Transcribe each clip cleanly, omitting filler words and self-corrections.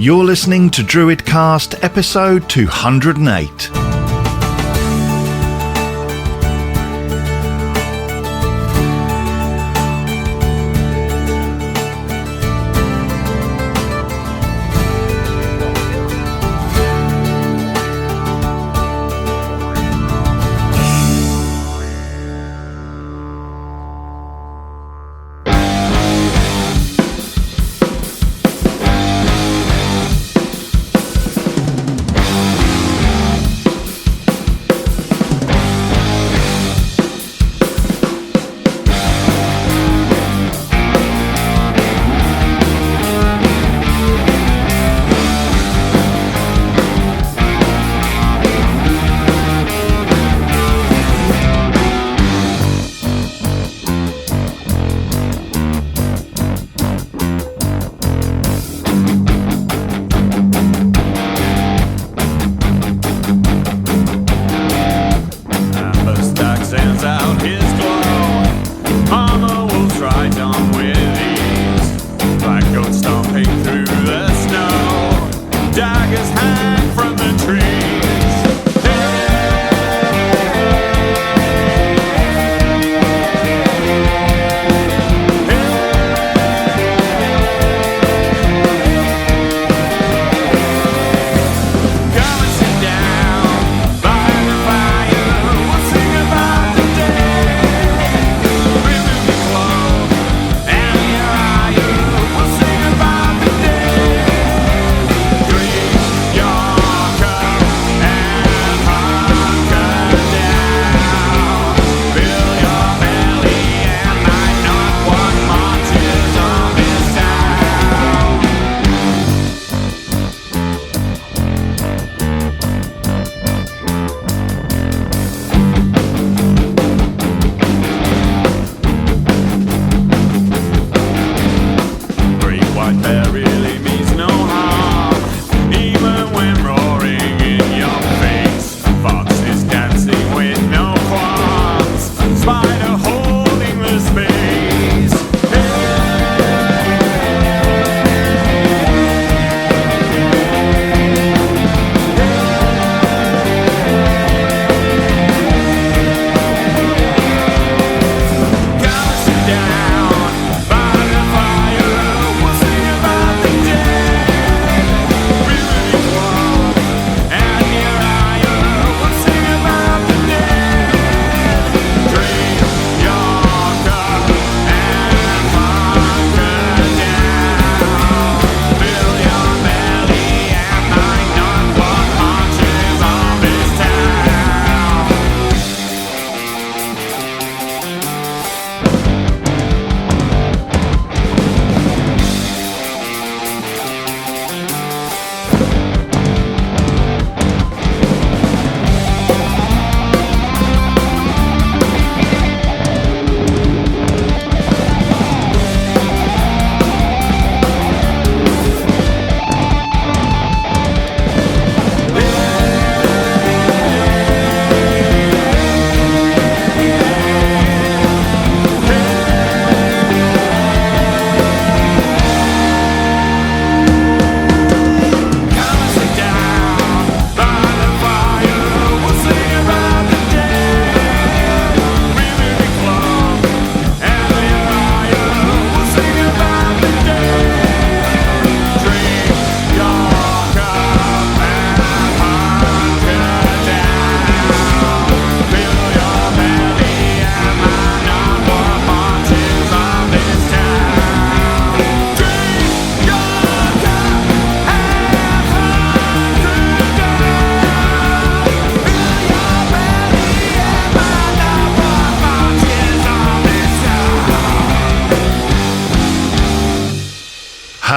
You're listening to DruidCast episode 208.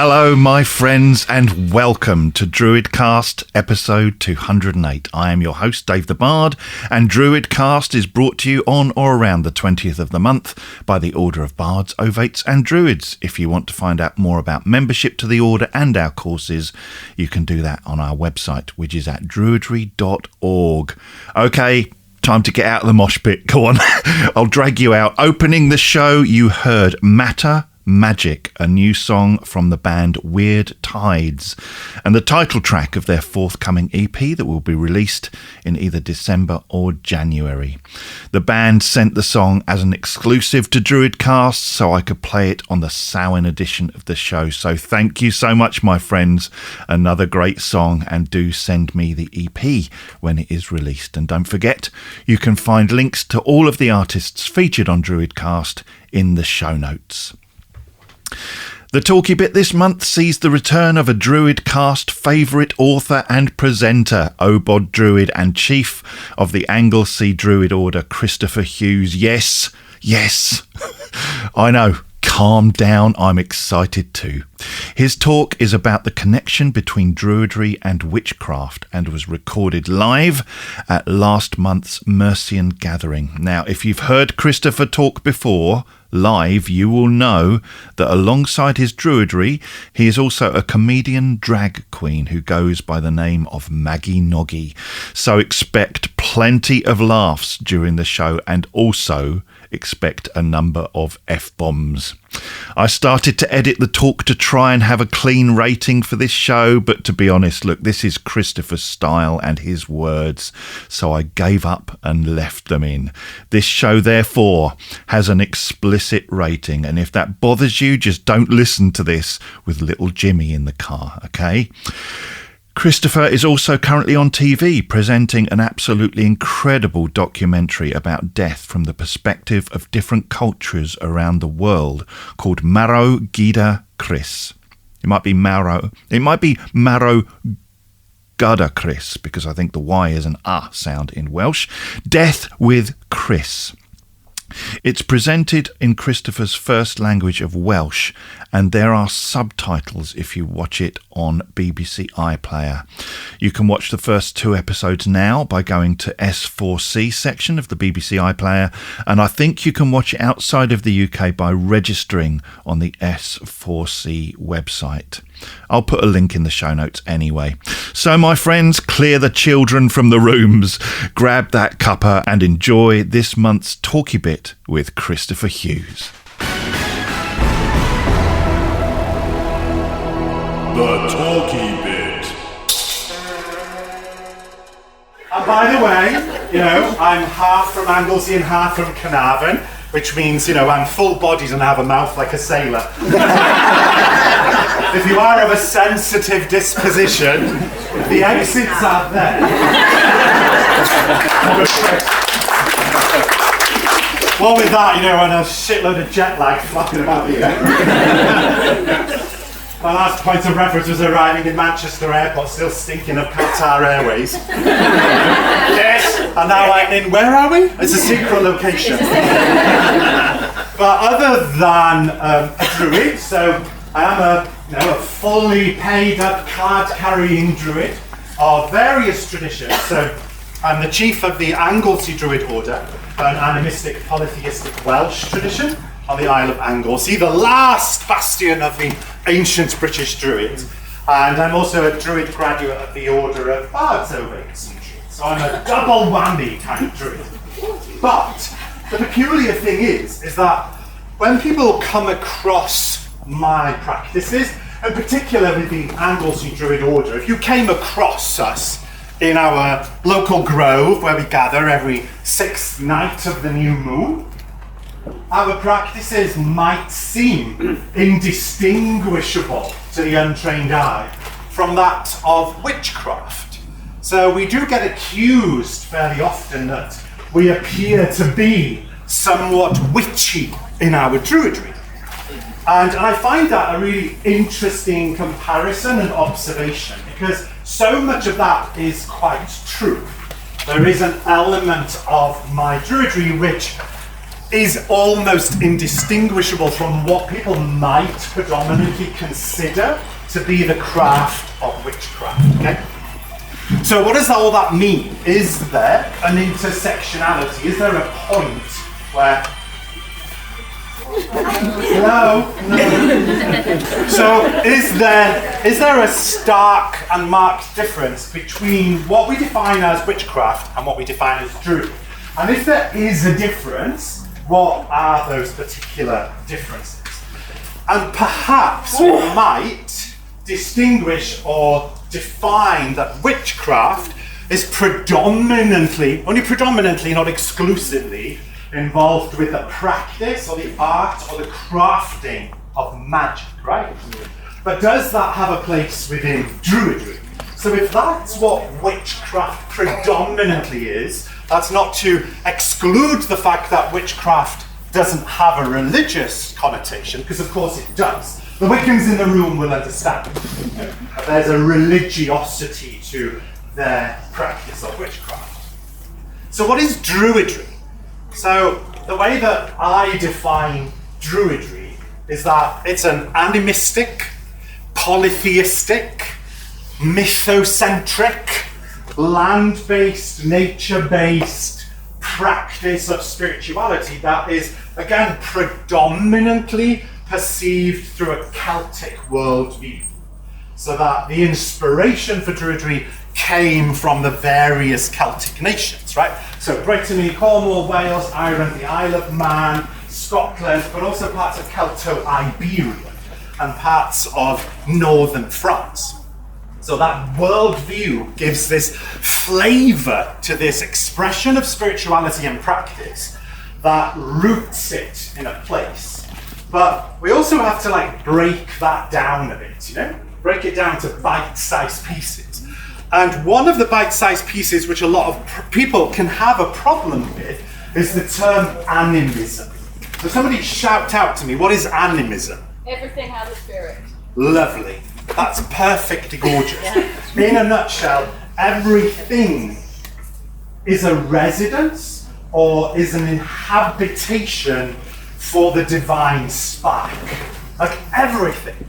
Hello, my friends, and welcome to DruidCast episode 208. I am your host, Dave the Bard, and DruidCast is brought to you on or around the 20th of the month by the Order of Bards, Ovates and Druids. If you want to find out more about membership to the Order and our courses, you can do that on our website, which is at druidry.org. Okay, time to get out of the mosh pit. Go on, I'll drag you out. Opening the show, you heard Matter, Magic, a new song from the band Weird Tides, and the title track of their forthcoming EP that will be released in either December or January. The band sent the song as an exclusive to DruidCast so I could play it on the Samhain edition of the show. So thank you so much, my friends. Another great song, and do send me the EP when it is released. And don't forget, you can find links to all of the artists featured on DruidCast in the show notes. The talky bit this month sees the return of a DruidCast favourite author and presenter, Obod Druid and Chief of the Anglesey Druid Order, Christopher Hughes. Yes, I know. Calm down, I'm excited too. His talk is about the connection between Druidry and Witchcraft and was recorded live at last month's Mercian Gathering. Now, if you've heard Christopher talk before, live, you will know that alongside his Druidry, he is also a comedian drag queen who goes by the name of Maggie Noggy. So expect plenty of laughs during the show and also expect a number of F-bombs. I started to edit the talk to try and have a clean rating for this show, but to be honest, look, this is Christopher's style and his words, so I gave up and left them in. This show, therefore, has an explicit rating, and if that bothers you, just don't listen to this with little Jimmy in the car, okay? Christopher is also currently on TV presenting an absolutely incredible documentary about death from the perspective of different cultures around the world called Maro Gida Chris. It might be Maro Gada Chris, because I think the Y is an sound in Welsh. Death with Chris. It's presented in Christopher's first language of Welsh, and there are subtitles if you watch it on BBC iPlayer. You can watch the first 2 episodes now by going to S4C section of the BBC iPlayer, and I think you can watch it outside of the UK by registering on the S4C website. I'll put a link in the show notes anyway. So my friends, clear the children from the rooms, grab that cuppa and enjoy this month's Talky Bit with Christopher Hughes. The Talky Bit. And by the way, I'm half from Anglesey and half from Carnarvon, which means, I'm full-bodied and have a mouth like a sailor. If you are of a sensitive disposition, the exits are there. Well, with that, and a shitload of jet lag flapping about here. My last point of reference was arriving in Manchester Airport, still stinking of Qatar Airways. Yes, and now I'm in, where are we? It's a secret location. But other than a druid, so I am a fully paid up card-carrying druid of various traditions. So I'm the chief of the Anglesey Druid Order, an animistic polytheistic Welsh tradition on the Isle of Anglesey, the last bastion of the ancient British Druids. And I'm also a Druid graduate of the Order of Bards over ancient Druids. So I'm a double whammy kind of Druid. But the peculiar thing is that when people come across my practices, in particular with the Anglesey Druid Order, if you came across us in our local grove where we gather every 6th night of the new moon, our practices might seem indistinguishable to the untrained eye from that of witchcraft. So we do get accused fairly often that we appear to be somewhat witchy in our druidry. And I find that a really interesting comparison and observation, because so much of that is quite true. There is an element of my druidry which is almost indistinguishable from what people might predominantly consider to be the craft of witchcraft. Okay? So what does all that mean? Is there an intersectionality? Is there a point where... No. So is there a stark and marked difference between what we define as witchcraft and what we define as druid? And if there is a difference, what are those particular differences? And perhaps we might distinguish or define that witchcraft is predominantly, only predominantly, not exclusively, involved with the practice or the art or the crafting of magic, right? But does that have a place within Druidry? So if that's what witchcraft predominantly is, that's not to exclude the fact that witchcraft doesn't have a religious connotation, because of course it does. The Wiccans in the room will understand. There's a religiosity to their practice of witchcraft. So what is Druidry? So the way that I define Druidry is that it's an animistic, polytheistic, mythocentric, land-based, nature-based practice of spirituality that is, again, predominantly perceived through a Celtic worldview. So that the inspiration for Druidry came from the various Celtic nations, right? So Brittany, Cornwall, Wales, Ireland, the Isle of Man, Scotland, but also parts of Celto-Iberia and parts of northern France. So that worldview gives this flavour to this expression of spirituality and practice that roots it in a place. But we also have to break that down a bit, break it down to bite-sized pieces. And one of the bite-sized pieces which a lot of people can have a problem with is the term animism. So somebody shout out to me, what is animism? Everything has a spirit. Lovely. That's perfectly gorgeous. In a nutshell, everything is a residence or is an inhabitation for the divine spark. Like everything.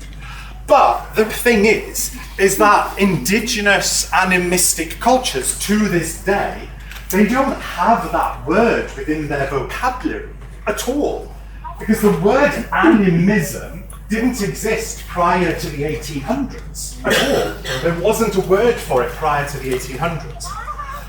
But the thing is that indigenous animistic cultures to this day, they don't have that word within their vocabulary at all. Because the word animism didn't exist prior to the 1800s at all. There wasn't a word for it prior to the 1800s.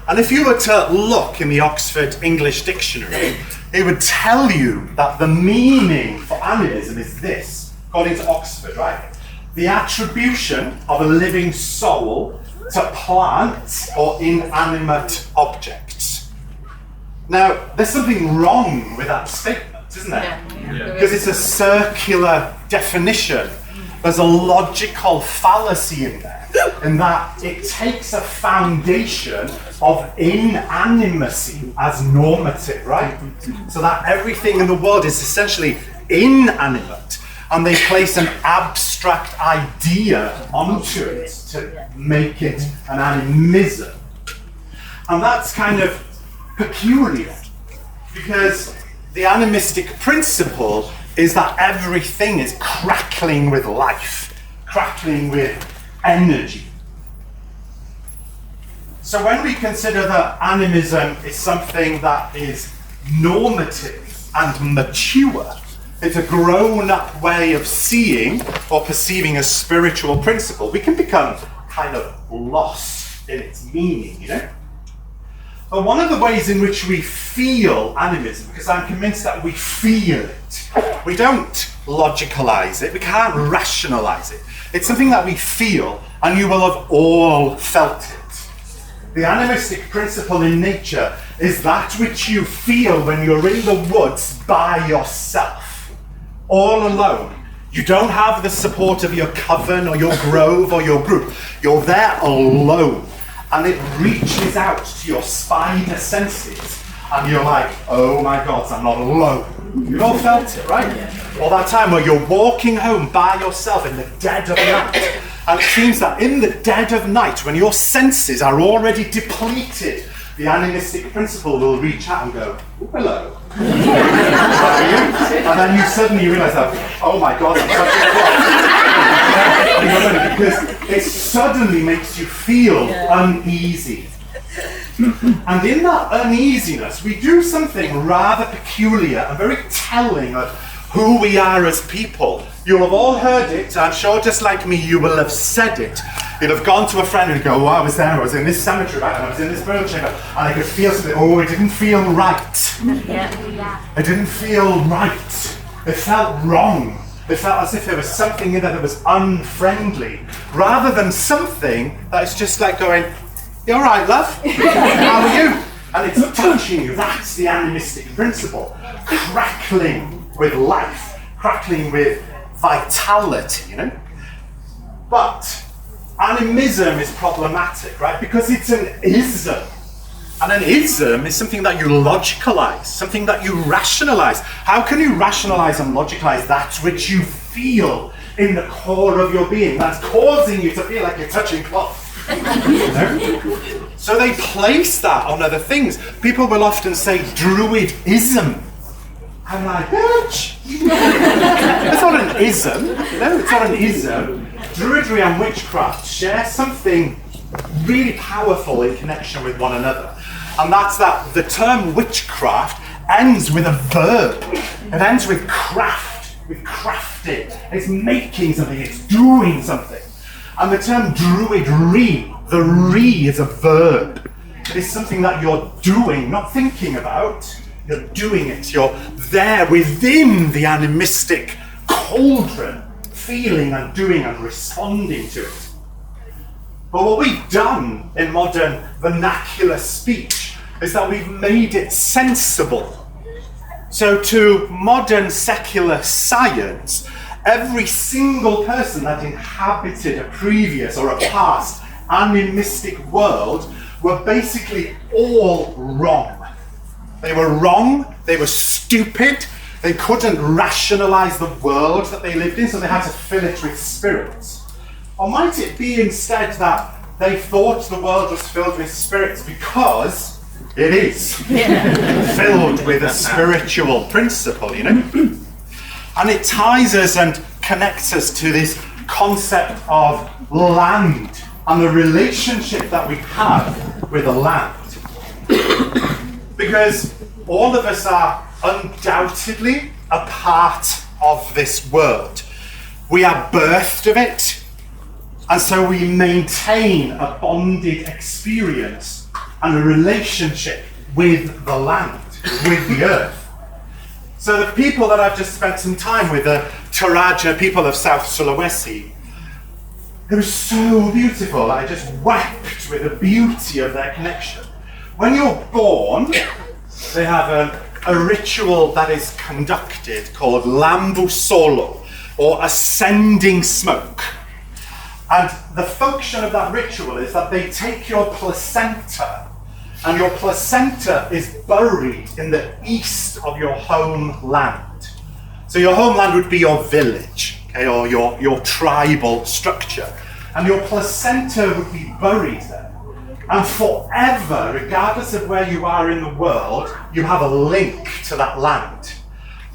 And if you were to look in the Oxford English Dictionary, it would tell you that the meaning for animism is this, according to Oxford, right? The attribution of a living soul to plants or inanimate objects. Now, there's something wrong with that statement, isn't there? Because it's a circular definition. There's a logical fallacy in there, in that it takes a foundation of inanimacy as normative, right? So that everything in the world is essentially inanimate, and they place an abstract idea onto it to make it an animism. And that's kind of peculiar, because the animistic principle is that everything is crackling with life, crackling with energy. So when we consider that animism is something that is normative and mature, it's a grown-up way of seeing or perceiving a spiritual principle, we can become kind of lost in its meaning, But one of the ways in which we feel animism, because I'm convinced that we feel it, we don't logicalize it, we can't rationalize it. It's something that we feel, and you will have all felt it. The animistic principle in nature is that which you feel when you're in the woods by yourself, all alone. You don't have the support of your coven or your grove or your group. You're there alone. And it reaches out to your spider senses, and you're like, oh my God, I'm not alone. You've all felt it, right? Or that time where you're walking home by yourself in the dead of night, and it seems that in the dead of night, when your senses are already depleted, the animistic principle will reach out and go, oh, hello. And then you suddenly realize that, oh my God, I'm because it suddenly makes you feel uneasy. And in that uneasiness, we do something rather peculiar and very telling of who we are as people. You'll have all heard it. I'm sure just like me, you will have said it. You'll have gone to a friend and go, oh, I was there, I was in this cemetery, right? And I was in this burial chamber, and I could feel something. Oh, it didn't feel right. It didn't feel right. It felt wrong. It felt as if there was something in there that was unfriendly, rather than something that's just like going, "You all right, love? How are you?" And it's touching you. That's the animistic principle. Crackling with life, crackling with vitality, you know? But animism is problematic, right? Because it's an ism. And an ism is something that you logicalize, something that you rationalize. How can you rationalize and logicalize that which you feel in the core of your being that's causing you to feel like you're touching cloth? You know? So they place that on other things. People will often say Druidism. I'm like, bitch! It's not an ism, you know, it's not an ism. Druidry and witchcraft share something really powerful in connection with one another. And that's that the term witchcraft ends with a verb. It ends with craft, with crafting. It's making something, it's doing something. And the term druidry, the re is a verb. It is something that you're doing, not thinking about. You're doing it. You're there within the animistic cauldron, feeling and doing and responding to it. But what we've done in modern vernacular speech is that we've made it sensible. So to modern secular science, every single person that inhabited a previous or a past animistic world were basically all wrong. They were wrong, they were stupid, they couldn't rationalize the world that they lived in, so they had to fill it with spirits. Or might it be instead that they thought the world was filled with spirits because it is filled with a spiritual principle, you know? And it ties us and connects us to this concept of land and the relationship that we have with the land. Because all of us are undoubtedly a part of this world. We are birthed of it, and so we maintain a bonded experience and a relationship with the land, with the earth. So the people that I've just spent some time with, the Toraja people of South Sulawesi, they were so beautiful. I just wept with the beauty of their connection. When you're born, they have a ritual that is conducted called Lambu Solo, or ascending smoke. And the function of that ritual is that they take your placenta, and your placenta is buried in the east of your homeland. So your homeland would be your village, okay, or your tribal structure. And your placenta would be buried there. And forever, regardless of where you are in the world, you have a link to that land.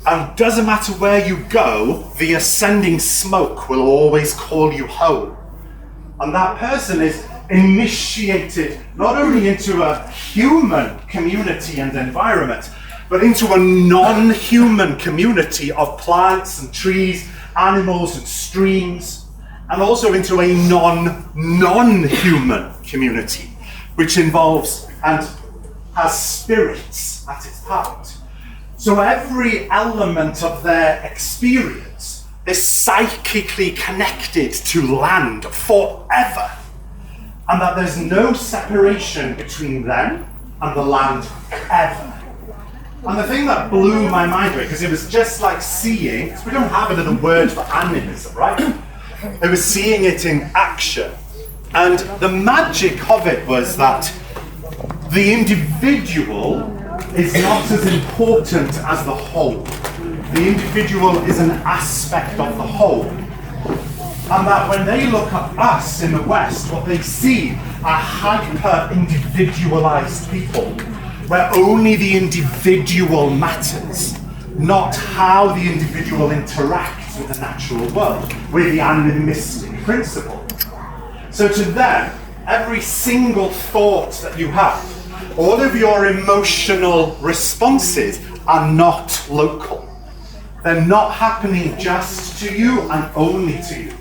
And doesn't matter where you go, the ascending smoke will always call you home. And that person is initiated not only into a human community and environment, but into a non-human community of plants and trees, animals and streams, and also into a non-human community, which involves and has spirits at its heart. So every element of their experience is psychically connected to land forever, and that there's no separation between them and the land ever. And the thing that blew my mind away, because it was just like seeing, we don't have another word for animism, right? It was seeing it in action. And the magic of it was that the individual is not as important as the whole. The individual is an aspect of the whole. And that when they look at us in the West, what they see are hyper-individualized people, where only the individual matters, not how the individual interacts with the natural world, with the animistic principle. So to them, every single thought that you have, all of your emotional responses are not local. They're not happening just to you and only to you.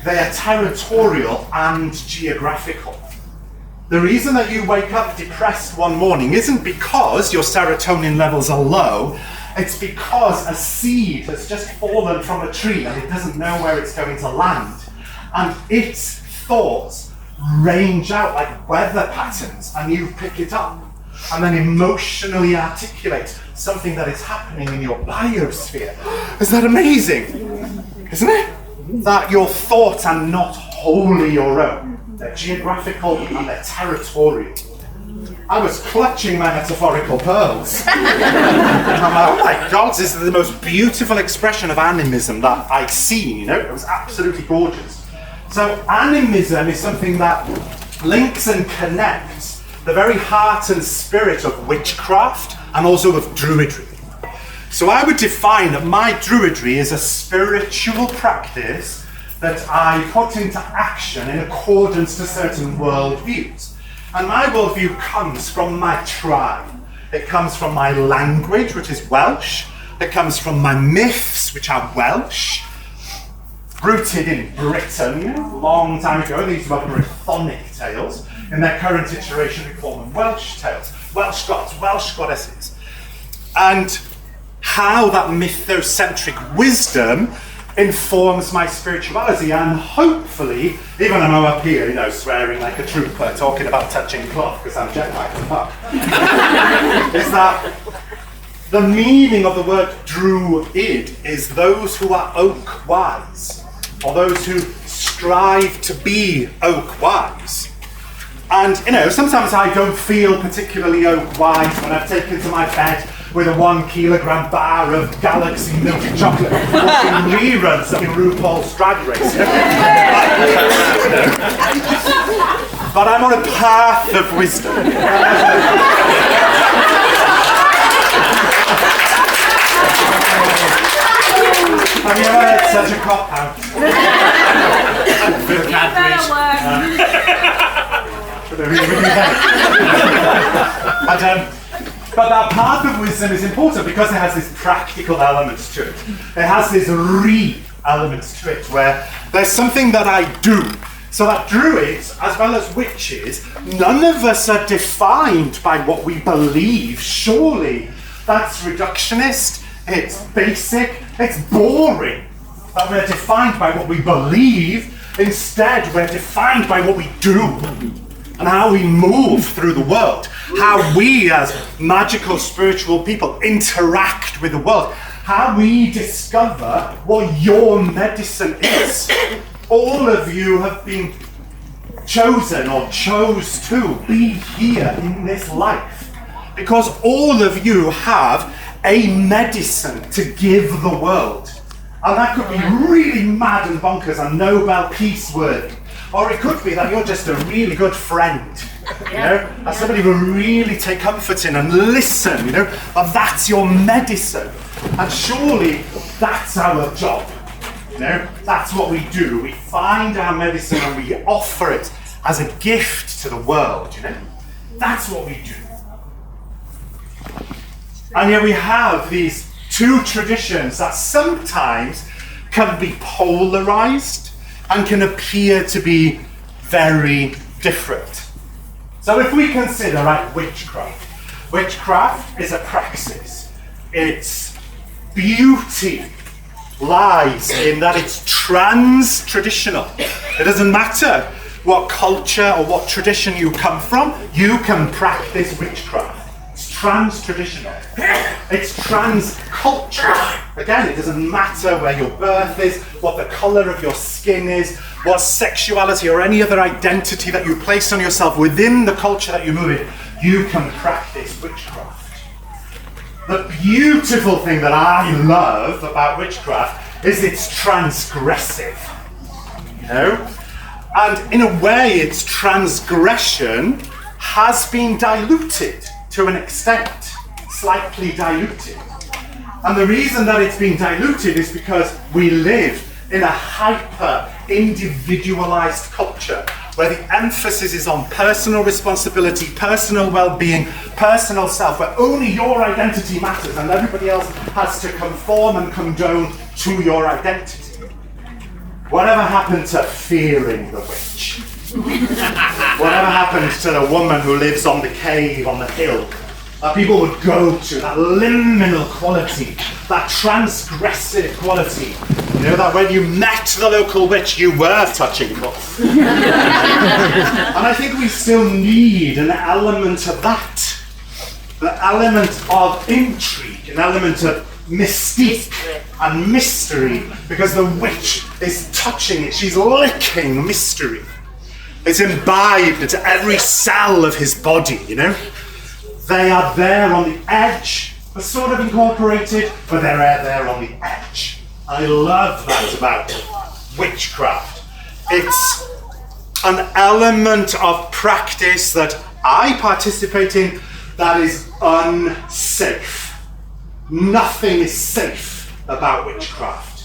They are territorial and geographical. The reason that you wake up depressed one morning isn't because your serotonin levels are low, It's because a seed has just fallen from a tree and it doesn't know where it's going to land. And its thoughts range out like weather patterns, and you pick it up and then emotionally articulate something that is happening in your biosphere. Is that amazing? Isn't it? That your thoughts are not wholly your own. They're geographical and they're territorial. I was clutching my metaphorical pearls. I'm like, oh my God, this is the most beautiful expression of animism that I've seen, you know? It was absolutely gorgeous. So animism is something that links and connects the very heart and spirit of witchcraft and also of Druidry. So I would define that my Druidry is a spiritual practice that I put into action in accordance to certain worldviews. And my worldview comes from my tribe. It comes from my language, which is Welsh. It comes from my myths, which are Welsh. Rooted in Britain, a long time ago. These were Brythonic tales. In their current iteration, we call them Welsh tales. Welsh gods, Welsh goddesses. And how that mythocentric wisdom informs my spirituality, and hopefully, even though I'm up here, you know, swearing like a trooper, talking about touching cloth because I'm jet lagged as fuck, is that the meaning of the word Druid is those who are oak wise, or those who strive to be oak wise. And, you know, sometimes I don't feel particularly oak wise when I've taken to my bed with a 1 kilogram bar of Galaxy milk chocolate, watching reruns of RuPaul's Drag Race. But I'm on a path of wisdom. Have you ever had such a cop-out? But that path of wisdom is important because it has these practical elements to it. It has these elements to it where there's something that I do. So that druids, as well as witches, none of us are defined by what we believe. Surely that's reductionist, it's basic, it's boring. That we're defined by what we believe. Instead, we're defined by what we do. And how we move through the world, how we as magical spiritual people interact with the world, how we discover what your medicine is. All of you have been chosen or chose to be here in this life because all of you have a medicine to give the world. And that could be really mad and bonkers and Nobel Peace worthy. Or it could be that you're just a really good friend, you know, and somebody will really take comfort in and listen, you know, and that's your medicine. And surely that's our job, you know, that's what we do. We find our medicine and we offer it as a gift to the world, you know. That's what we do. And yet we have these two traditions that sometimes can be polarized and can appear to be very different. So if we consider, right, witchcraft is a praxis. Its beauty lies in that it's trans-traditional. It doesn't matter what culture or what tradition you come from, you can practice witchcraft. It's trans-traditional. It's trans-cultural. Again, it doesn't matter where your birth is, what the colour of your skin is, what sexuality or any other identity that you place on yourself within the culture that you move in, you can practice witchcraft. The beautiful thing that I love about witchcraft is it's transgressive, you know? And in a way, its transgression has been diluted to an extent, slightly diluted. And the reason that it's been diluted is because we live in a hyper-individualized culture where the emphasis is on personal responsibility, personal well-being, personal self, where only your identity matters and everybody else has to conform and condone to your identity. Whatever happened to fearing the witch? Whatever happened to the woman who lives on the cave on the hill? that people would go to, that liminal quality, that transgressive quality. You know, that when you met the local witch, you were touching cloth. And I think we still need an element of that. The element of intrigue, an element of mystique and mystery, because the witch is touching it, she's licking mystery. It's imbibed into every cell of his body, you know? They are there on the edge, but sort of incorporated, but they're there on the edge. I love that about witchcraft. It's an element of practice that I participate in that is unsafe. Nothing is safe about witchcraft.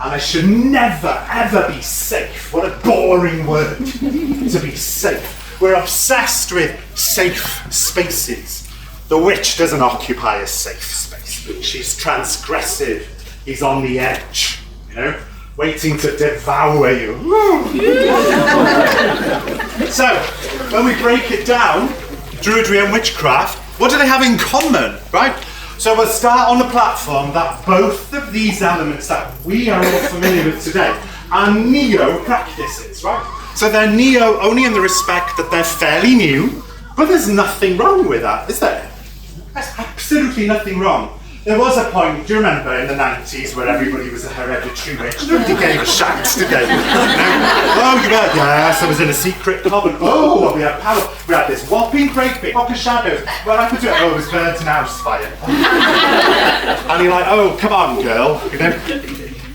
And I should never, ever be safe. What a boring word, to be safe. We're obsessed with safe spaces. The witch doesn't occupy a safe space. She's transgressive. He's on the edge, you know, waiting to devour you. So, when we break it down, Druidry and witchcraft, what do they have in common, right? So we'll start on the platform that both of these elements that we are all familiar with today are neo practices, right? So they're neo only in the respect that they're fairly new, but there's nothing wrong with that, is there? There's absolutely nothing wrong. There was a point, do you remember, in the 90s where everybody was a hereditary witch? Nobody gave a shit today. Oh, you were, yes, I was in a secret club, and oh, we had power. We had this whopping great big book of shadows. Well, I could do it. Oh, it was burnt in house fire. And you're like, oh, come on, girl. You know,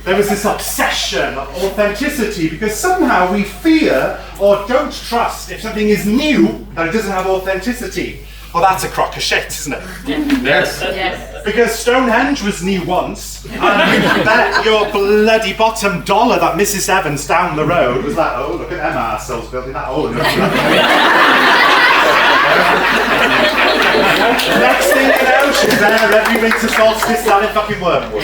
there was this obsession of authenticity because somehow we fear or don't trust if something is new that it doesn't have authenticity. Well, that's a crock of shit, isn't it? Yes. Because Stonehenge was new once, and you bet your bloody bottom dollar that Mrs. Evans down the road was like, oh, look at them arseholes building that. Oh, no. Next thing you know, she's there every winter solstice down in fucking Wormwood.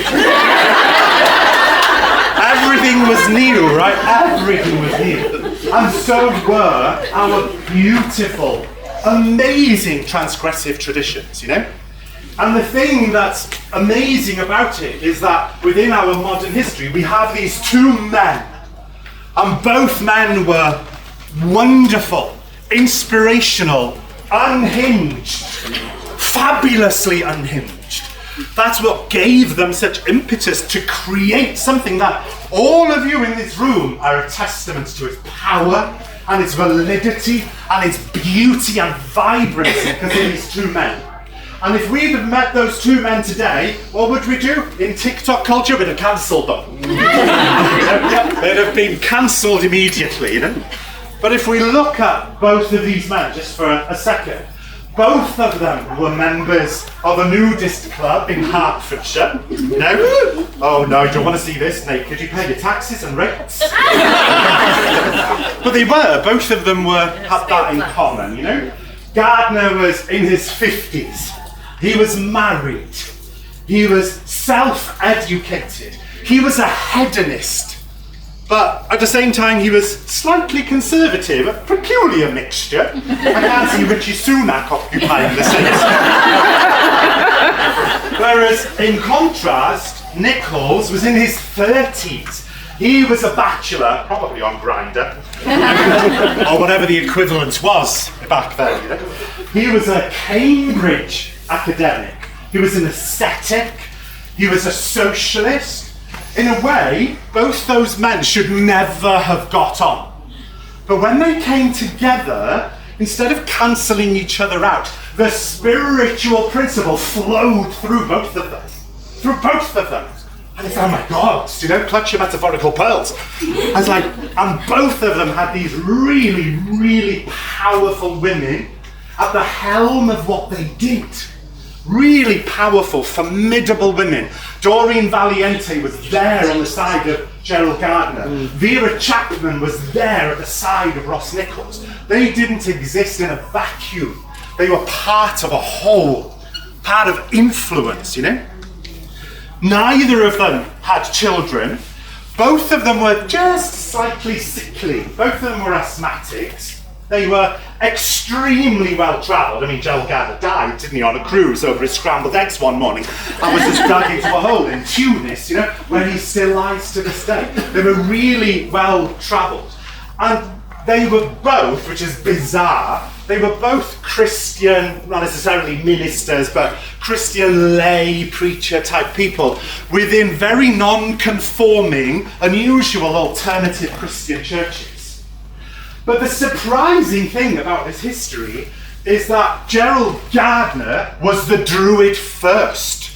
Everything was new, right? Everything was new. And so were our beautiful, amazing transgressive traditions, you know? And the thing that's amazing about it is that within our modern history we have these two men, and both men were wonderful, inspirational, unhinged, fabulously unhinged. That's what gave them such impetus to create something that all of you in this room are a testament to its power and its validity and its beauty and vibrancy because of these two men. And if we'd have met those two men today, what would we do? In TikTok culture, we'd have cancelled them. They'd have been cancelled immediately, you know? But if we look at both of these men, just for a second, both of them were members of a nudist club in Hertfordshire. You know? Oh no, you don't want to see this naked, you pay your taxes and rates. But they were, both of them had that in common, you know? Gardner was in his 50s. He was married. He was self-educated. He was a hedonist. But at the same time, he was slightly conservative, a peculiar mixture. I can't see Richie Sunak occupying the seat. Whereas, in contrast, Nichols was in his 30s. He was a bachelor, probably on Grindr, or whatever the equivalent was back then. You know? He was a Cambridge academic. He was an ascetic. He was a socialist. In a way, both those men should never have got on. But when they came together, instead of cancelling each other out, the spiritual principle flowed through both of them. And it's, oh my God, you know, clutch your metaphorical pearls. I was like, and both of them had these really, really powerful women at the helm of what they did. Really powerful, formidable women. Doreen Valiente was there on the side of Gerald Gardner. Vera Chapman was there at the side of Ross Nichols. They didn't exist in a vacuum. They were part of a whole, part of influence, you know? Neither of them had children. Both of them were just slightly sickly. Both of them were asthmatics. They were extremely well travelled. I mean, Gerald Gardner died, didn't he, on a cruise over his scrambled eggs one morning and was just dug into a hole in Tunis, where he still lies to this day. They were really well travelled. And they were both, which is bizarre, they were both Christian, not necessarily ministers, but Christian lay preacher type people within very non-conforming, unusual alternative Christian churches. But the surprising thing about this history is that Gerald Gardner was the Druid first.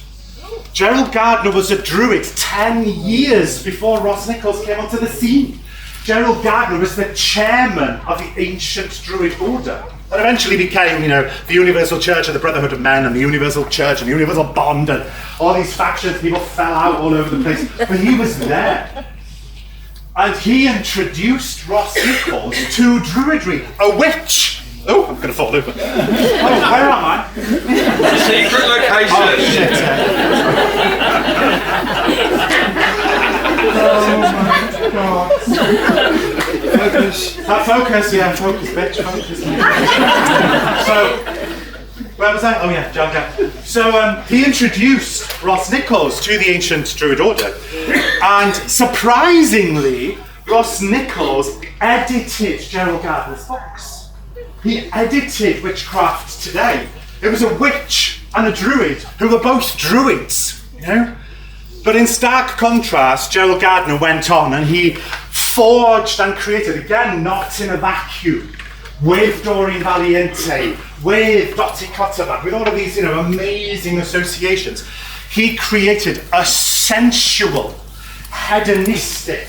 Gerald Gardner was a Druid 10 years before Ross Nichols came onto the scene. Gerald Gardner was the chairman of the ancient Druid order. That eventually became, the Universal Church and the Brotherhood of Men and the Universal Church and the Universal Bond and all these factions. People fell out all over the place. But he was there. And he introduced Ross Nichols to Druidry, a witch. Oh, I'm going to fall over. Oh, where am I? Secret location. Oh, shit. Oh, my God. Focus. Focus, bitch, focus. So, where was I? Oh yeah, John Gardner. So he introduced Ross Nichols to the ancient Druid order. And surprisingly, Ross Nichols edited Gerald Gardner's books. He edited Witchcraft Today. It was a witch and a druid who were both druids, But in stark contrast, Gerald Gardner went on and he forged and created, again, not in a vacuum, with Doreen Valiente, with Dottie Clutterbuck, with all of these, amazing associations. He created a sensual, hedonistic,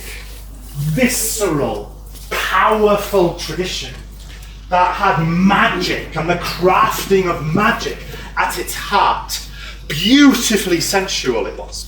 visceral, powerful tradition that had magic and the crafting of magic at its heart. Beautifully sensual it was.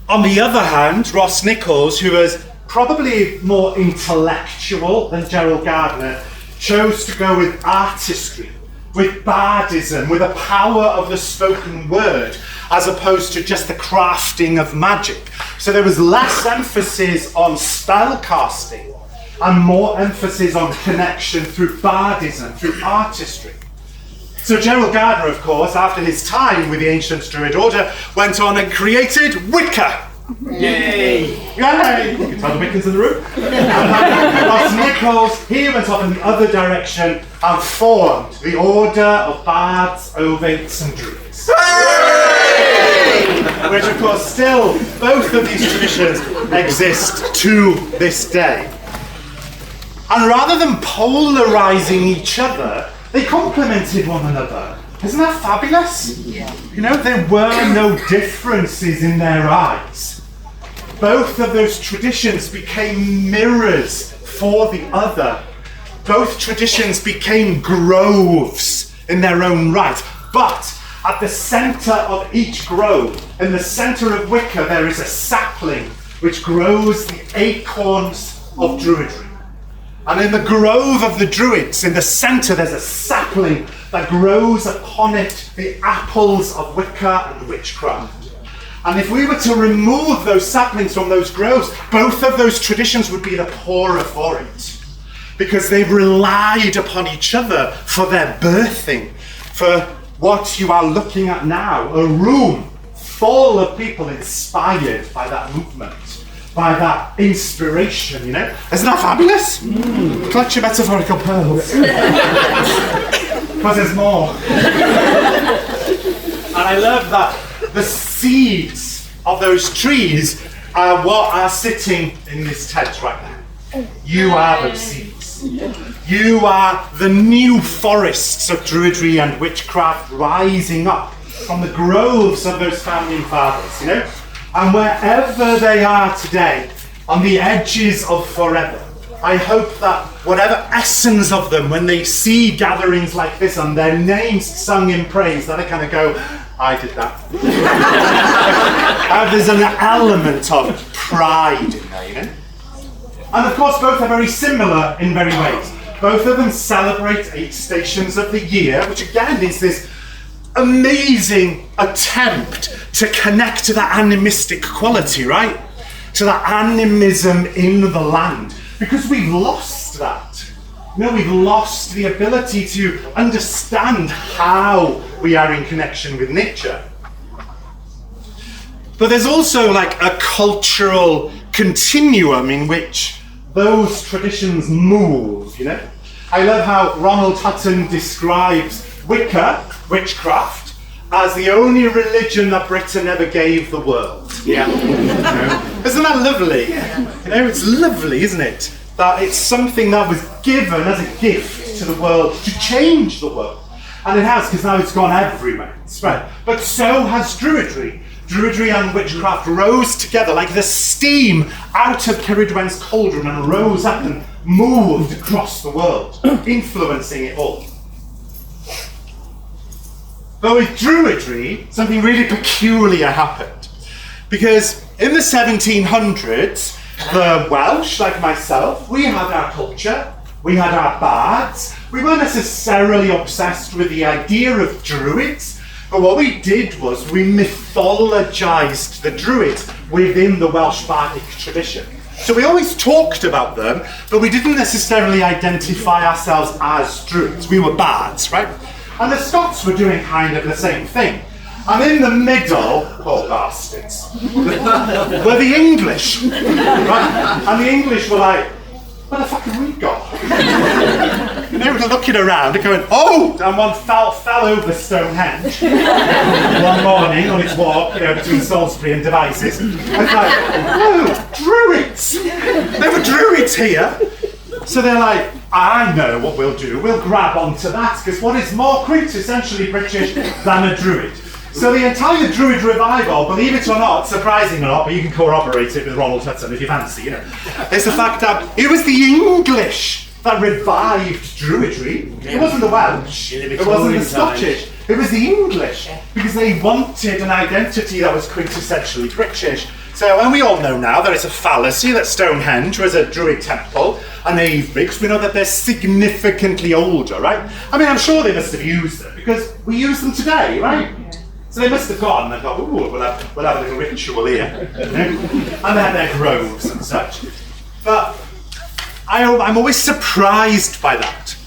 On the other hand, Ross Nichols, who was probably more intellectual than Gerald Gardner, chose to go with artistry, with bardism, with the power of the spoken word, as opposed to just the crafting of magic. So there was less emphasis on spell casting and more emphasis on connection through bardism, through artistry. So Gerald Gardner, of course, after his time with the ancient Druid order, went on and created Wicca. Yay! Yay! You can tell the Wiccans in the room. Ross Nichols, he went off in the other direction and formed the Order of Bards, Ovates and Druids. Which, of course, still, both of these traditions exist to this day. And rather than polarising each other, they complemented one another. Isn't that fabulous? Yeah. There were no differences in their eyes. Both of those traditions became mirrors for the other. Both traditions became groves in their own right. But at the centre of each grove, in the centre of Wicca, there is a sapling which grows the acorns of Druidry. And in the grove of the Druids, in the centre, there's a sapling that grows upon it the apples of Wicca and Witchcraft. And if we were to remove those saplings from those groves, both of those traditions would be the poorer for it. Because they've relied upon each other for their birthing, for what you are looking at now, a room full of people inspired by that movement. By that inspiration, Isn't that fabulous? Clutch your metaphorical pearls. Because there's more. And I love that the seeds of those trees are what are sitting in this tent right now. You are those seeds. You are the new forests of Druidry and Witchcraft rising up from the groves of those founding fathers, And wherever they are today, on the edges of forever, I hope that whatever essence of them, when they see gatherings like this and their names sung in praise, that they kind of go, I did that. There's an element of pride in there, And of course, both are very similar in many ways. Both of them celebrate 8 stations of the year, which again is this amazing attempt to connect to that animistic quality, right? To that animism in the land. Because we've lost that. we've lost the ability to understand how we are in connection with nature. But there's also like a cultural continuum in which those traditions move, you know? I love how Ronald Hutton describes witchcraft, as the only religion that Britain ever gave the world. Yeah. Isn't that lovely? It's lovely, isn't it? That it's something that was given as a gift to the world to change the world. And it has, because now it's gone everywhere. Right. But so has Druidry. Druidry and witchcraft rose together like the steam out of Ceridwen's cauldron and rose up and moved across the world, influencing it all. But with Druidry, something really peculiar happened. Because in the 1700s, the Welsh, like myself, we had our culture, we had our bards. We weren't necessarily obsessed with the idea of druids, but what we did was we mythologized the druids within the Welsh bardic tradition. So we always talked about them, but we didn't necessarily identify ourselves as druids. We were bards, right? And the Scots were doing kind of the same thing. And in the middle, poor bastards, were the English. Right? And the English were like, what the fuck have we got? And they were looking around and going, oh! And one fell over Stonehenge one morning on its walk, between Salisbury and Devizes. And it's like, oh, druids! There were druids here. So they're like, I know what we'll do. We'll grab onto that, because what is more quintessentially British than a druid? So the entire Druid revival, believe it or not, surprising or not, but you can corroborate it with Ronald Hudson if you fancy, it's the fact that it was the English that revived Druidry. It wasn't the Welsh, it wasn't the Scottish, it was the English, because they wanted an identity that was quintessentially British. So, and we all know now that it's a fallacy that Stonehenge was a Druid temple, and because we know that they're significantly older, right? I mean, I'm sure they must have used them, because we use them today, right? So they must have gone and thought, ooh, we'll have a little ritual here. And they had their groves and such. But I'm always surprised by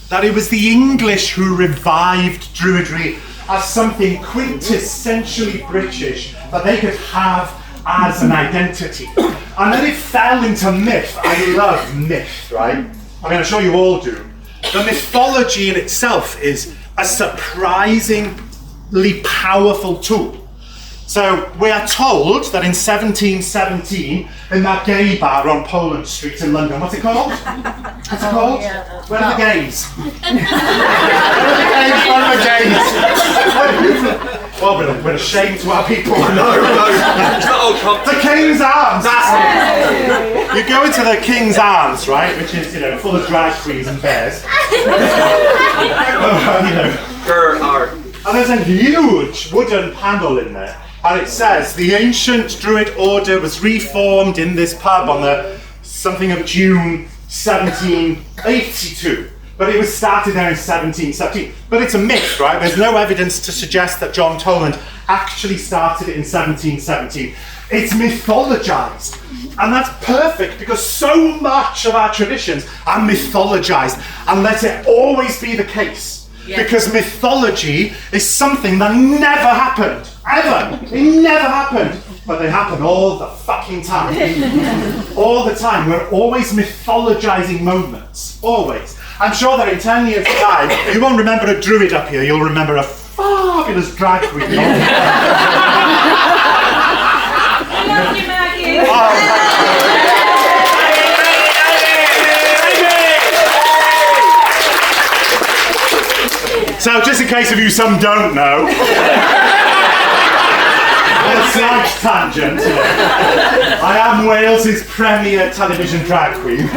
that it was the English who revived Druidry as something quintessentially British that they could have as an identity. And then it fell into myth. I love myth, right? I mean, I'm sure you all do. The mythology in itself is a surprisingly powerful tool. So we are told that in 1717, in that gay bar on Poland Street in London, what's it called? What's it called? Where are the gays? Where are the gays? Well, we're ashamed to our people. No, it's not all company. The King's Arms! You go into the King's Arms, right, which is, full of drag queens and bears. And there's a huge wooden panel in there, and it says the ancient Druid order was reformed in this pub on the something of June 1782. But it was started there in 1717. But it's a myth, right? There's no evidence to suggest that John Toland actually started it in 1717. It's mythologized. And that's perfect, because so much of our traditions are mythologized. And let it always be the case. Yeah. Because mythology is something that never happened. Ever. It never happened. But they happen all the fucking time. All the time. We're always mythologizing moments. Always. I'm sure that in 10 years' time, you won't remember a druid up here, you'll remember a fabulous drag queen. I love you, Maggie. So, just in case of you some don't know, on a slight tangent, I am Wales's premier television drag queen.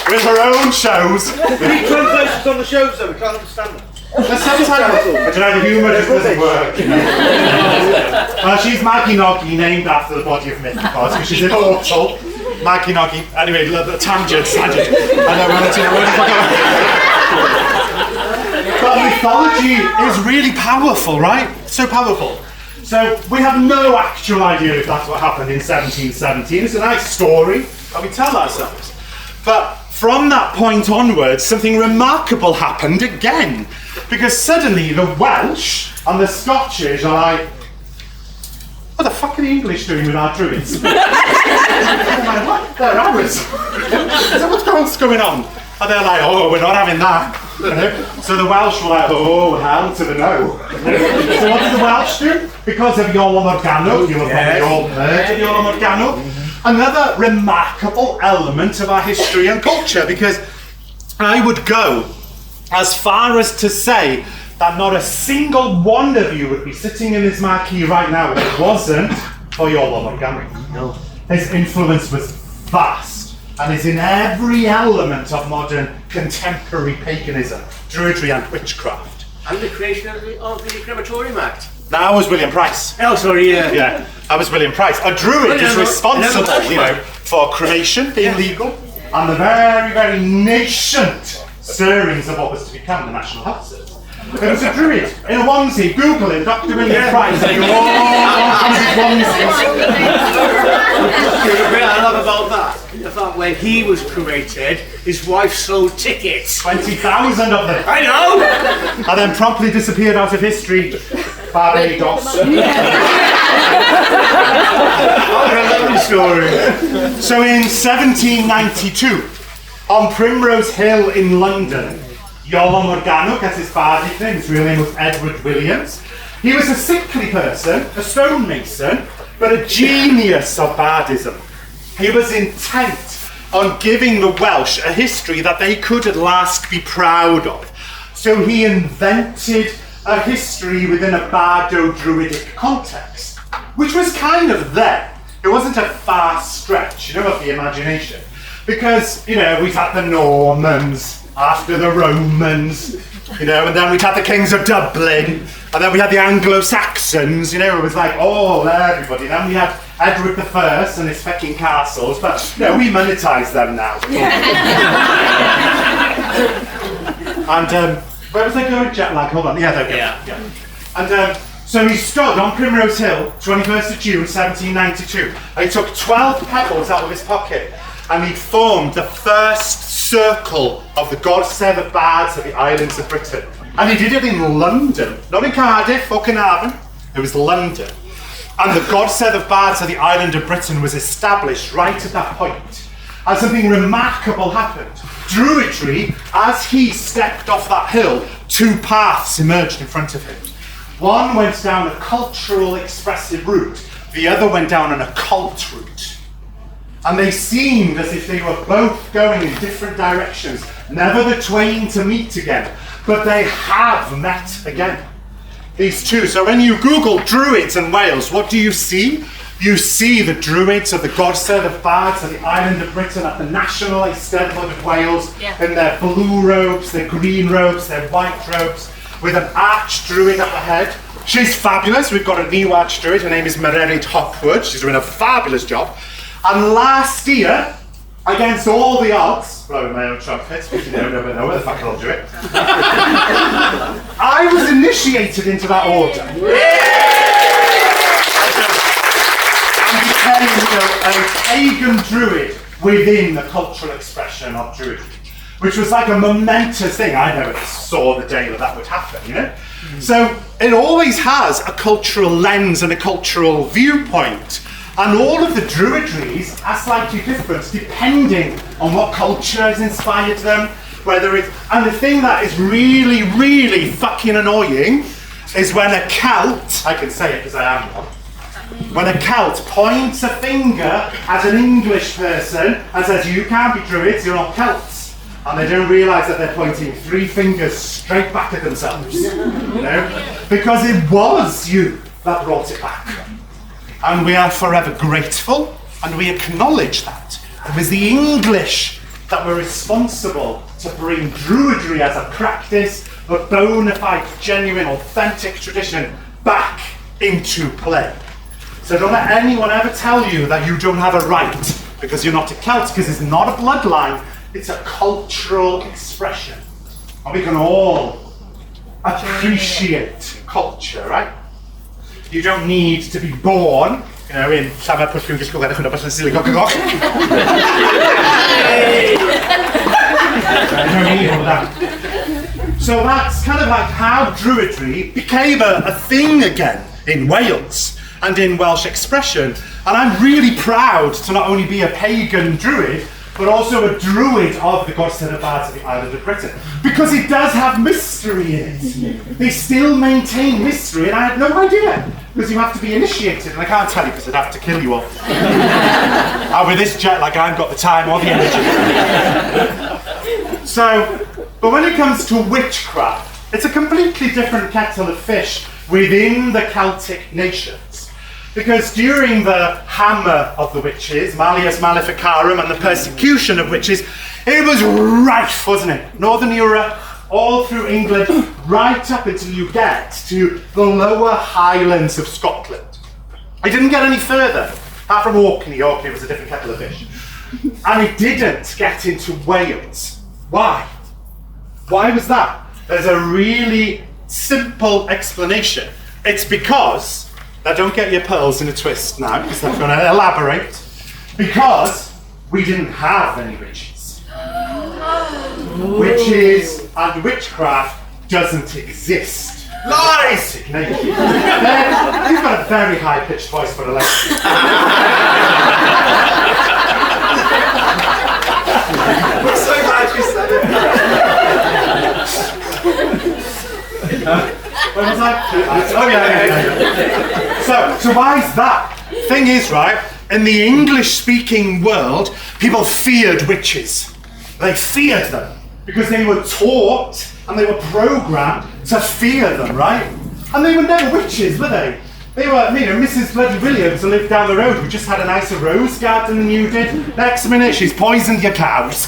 With her own shows. Any translations on the shows though? We can't understand them. But sometimes, I don't know, the humour just doesn't work. She's Maggie Noggy, named after the body of Mythicos, because she's immortal. Maggie Noggy. Anyway, the tangent. I don't want to know. But mythology is really powerful, right? So powerful. So we have no actual idea if that's what happened in 1717. It's a nice story that we tell ourselves. But from that point onwards, something remarkable happened again. Because suddenly the Welsh and the Scottish are like, what the fuck are the English doing with our druids? I'm like, what? They're ours. So what's going on? And they're like, oh, we're not having that. You know? So the Welsh were like, oh, hell to the no. So what did the Welsh do? Because of Iolo Morgannwg, you were probably all heard of Iolo Morgannwg. Another remarkable element of our history and culture, because I would go as far as to say that not a single one of you would be sitting in this marquee right now if it wasn't for Iolo Morgannwg. No. His influence was vast and is in every element of modern contemporary paganism, Druidry and witchcraft. And the creation of the Crematorium Act. That was William Price. Oh, sorry, yeah. Yeah, that was William Price. A druid is responsible, for cremation being legal and the very, very nascent stirrings of what was to become the National Health Service. It was a druid in a onesie. Google it, Dr. William Price, and you all want one of his onesies. I love about that. The fact when he was cremated, his wife sold tickets. 20,000 of them. I know! And then promptly disappeared out of history. Barbados. What a lovely story. So in 1792, on Primrose Hill in London, Iolo Morgannwg, as his bardic name, his real name was Edward Williams. He was a sickly person, a stonemason, but a genius of bardism. He was intent on giving the Welsh a history that they could at last be proud of. So he invented a history within a bardo-druidic context, which was kind of there. It wasn't a far stretch, of the imagination. Because, we've had the Normans after the Romans, and then we'd had the kings of Dublin, and then we had the Anglo-Saxons, it was like, oh, everybody. Then we had Edward I and his fucking castles, but, we monetise them now. And, where was I going? Jet lag, hold on. Yeah, there we go. Yeah. And so he stood on Primrose Hill, 21st of June, 1792. And he took 12 pebbles out of his pocket and he formed the first circle of the Gorsedd of Bards of the islands of Britain. And he did it in London, not in Cardiff or Carnarvon. It was London. And the Gorsedd of Bards of the island of Britain was established right at that point. And something remarkable happened. Druidry, as he stepped off that hill, two paths emerged in front of him. One went down a cultural expressive route, the other went down an occult route. And they seemed as if they were both going in different directions, never the twain to meet again, but they have met again. These two. So when you Google Druids in Wales, what do you see? You see the Druids of the Gorsedd of Bards of the island of Britain at the National Eisteddfod of Wales in their blue robes, their green robes, their white robes, with an archdruid at the head. She's fabulous. We've got a new archdruid. Her name is Mererid Hopwood. She's doing a fabulous job. And last year, against all the odds, blowing my own trumpet, because you never know where the fuck I'll do it, I was initiated into that order. And became, a pagan druid within the cultural expression of Druidry, which was like a momentous thing. I never saw the day that would happen, So it always has a cultural lens and a cultural viewpoint. And all of the Druidries are slightly different depending on what culture has inspired them, and the thing that is really, really fucking annoying is when a Celt, I can say it because I am one, when a Celt points a finger at an English person and says, you can't be Druids, you're not Celts. And they don't realise that they're pointing three fingers straight back at themselves. Because it was you that brought it back. And we are forever grateful, and we acknowledge that. It was the English that were responsible to bring Druidry as a practice, a bona fide, genuine, authentic tradition back into play. So don't let anyone ever tell you that you don't have a right because you're not a Celt, because it's not a bloodline, it's a cultural expression. And we can all appreciate culture, right? You don't need to be born You know, in llawer pwll dwi'n gysgol edrych yn obos yn sili goch. So that's kind of like how Druidry became a thing again in Wales and in Welsh expression. And I'm really proud to not only be a pagan Druid, but also a Druid of the Gorsedd Bards of the island of Britain. Because it does have mystery in it. They still maintain mystery, and I had no idea. Because you have to be initiated, and I can't tell you because I'd have to kill you all. And with this jet lag, I haven't got the time or the energy. So, but when it comes to witchcraft, it's a completely different kettle of fish within the Celtic nations. Because during the hammer of the witches, Malleus Maleficarum, and the persecution of witches, it was rife, wasn't it? Northern Europe, all through England, right up until you get to the lower highlands of Scotland. It didn't get any further, apart from Orkney. Orkney was a different kettle of fish. And it didn't get into Wales. Why? Why was that? There's a really simple explanation. It's because, now don't get your pearls in a twist now, because I'm going to elaborate, because we didn't have any witches. Witches and witchcraft doesn't exist. Lies! You've got a very high-pitched voice for a lady. I'm so glad you said it. Where was I? Oh yeah. So why is that? Thing is, right, in the English-speaking world, people feared witches. They feared them because they were taught and they were programmed to fear them, right? And they were never witches, were they? They were, you know, Mrs. Bloody Williams who lived down the road who just had a nicer rose garden than you did. Next minute, she's poisoned your cows,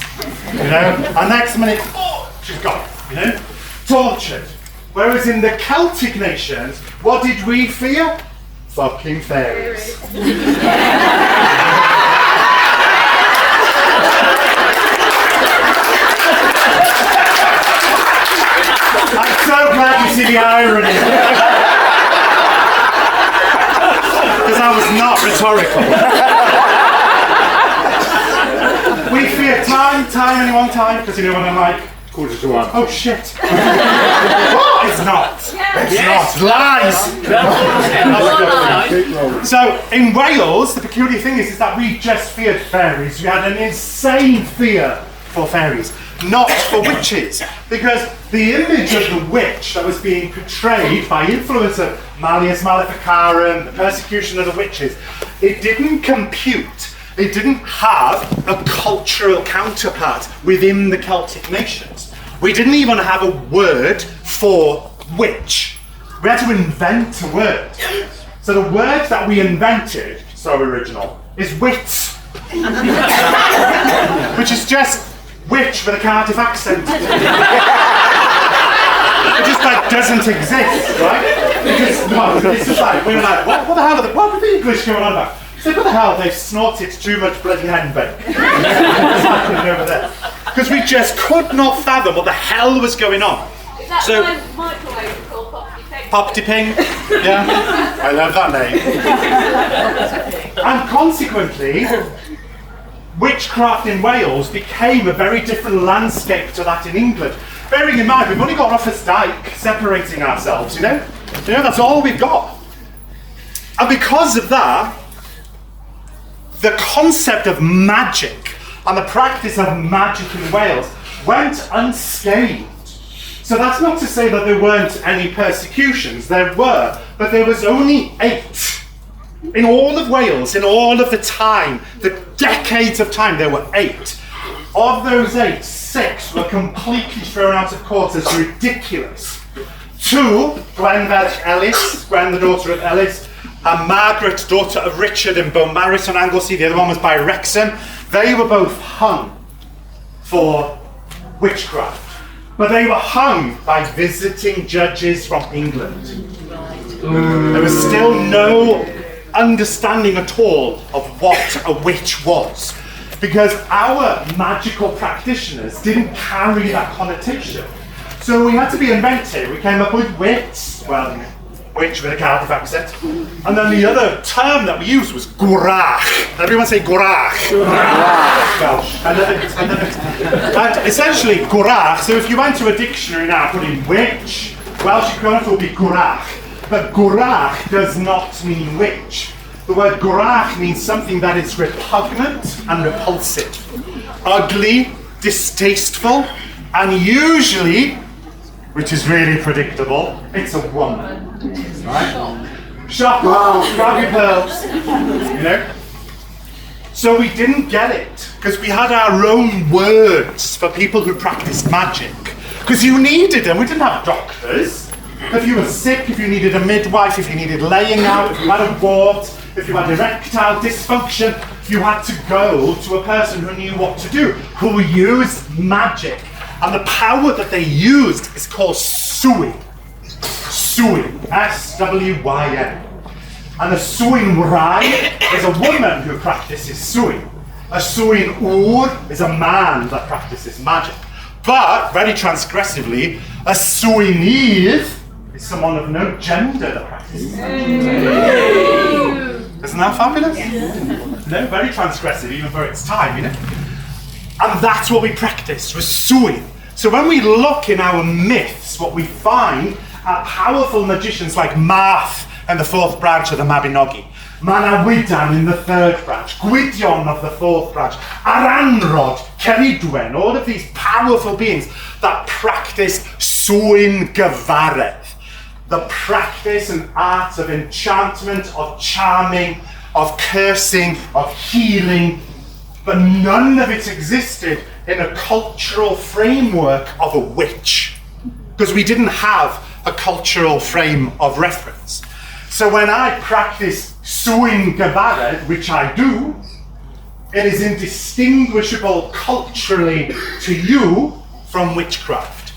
you know? And next minute, oh, she's gone, you know? Tortured. Whereas in the Celtic nations, what did we fear? Fucking fairies. I'm so glad you see the irony. Because I was not rhetorical. We fear time, anyone time? Because you know what I'm like? Quarter to one. Oh shit. What? It's not. It's not. Lies. So in Wales, the peculiar thing is that we just feared fairies. We had an insane fear for fairies, not for witches. Because the image of the witch that was being portrayed by influence of Malleus Maleficarum, the persecution of the witches, it didn't compute. It didn't have a cultural counterpart within the Celtic nations. We didn't even have a word for witch. We had to invent a word. So the word that we invented, so original, is wit. Which is just witch with a Cardiff accent. It just like doesn't exist, right? It's just like, we were like, what the hell what were the English going on about? So what the hell, they've snorted too much bloody henbane. What's happening over there? Because we just could not fathom what the hell was going on. Is that So, why microwave is called Poppy Poppy Ping, yeah, I love that name. And consequently, witchcraft in Wales became a very different landscape to that in England. Bearing in mind, we've only got Offa's Dyke separating ourselves, you know? That's all we've got. And because of that, the concept of magic and the practice of magic in Wales went unscathed. So that's not to say that there weren't any persecutions, there were, but there was only 8. In all of Wales, in all of the time, the decades of time, there were 8. Of those 8, 6 were completely thrown out of court as ridiculous. 2, Gwen the daughter of Ellis, and Margaret, daughter of Richard in Beaumaris on Anglesey, the other one was by Wrexham. They were both hung for witchcraft. But they were hung by visiting judges from England. There was still no understanding at all of what a witch was. Because our magical practitioners didn't carry that connotation. So we had to be inventive. We came up with wits. Well, witch with a Cardiff accent. And then the other term that we used was gwrach. Everyone say gwrach. Welsh. And essentially gwrach, so if you went to a dictionary now, put in witch, Welsh equivalent will be gwrach. But gwrach does not mean witch. The word gwrach means something that is repugnant and repulsive. Ugly, distasteful, and usually, which is really predictable, it's a woman. Right? Shock, grab your pearls. You know? So we didn't get it, because we had our own words for people who practiced magic. Because you needed them, we didn't have doctors. If you were sick, if you needed a midwife, if you needed laying out, if you had a wart, if you had erectile dysfunction, you had to go to a person who knew what to do, who used magic. And the power that they used is called swyn. Swyn. S-W-Y-N. And a swyn wraig is a woman who practices swyn. A swyn ŵr is a man that practices magic. But, very transgressively, a swynnydd is someone of no gender that practices magic. Isn't that fabulous? No, very transgressive, even for its time, you know? And that's what we practiced, was swyn. So when we look in our myths, what we find are powerful magicians like Math in the 4th branch of the Mabinogi, Manawydan in the 3rd branch, Gwydion of the 4th branch, Aranrod, Ceridwen, all of these powerful beings that practice swyn gyfaredd. The practice and art of enchantment, of charming, of cursing, of healing, but none of it existed in a cultural framework of a witch, because we didn't have a cultural frame of reference. So when I practice swyn gyfaredd, which I do, it is indistinguishable culturally to you from witchcraft.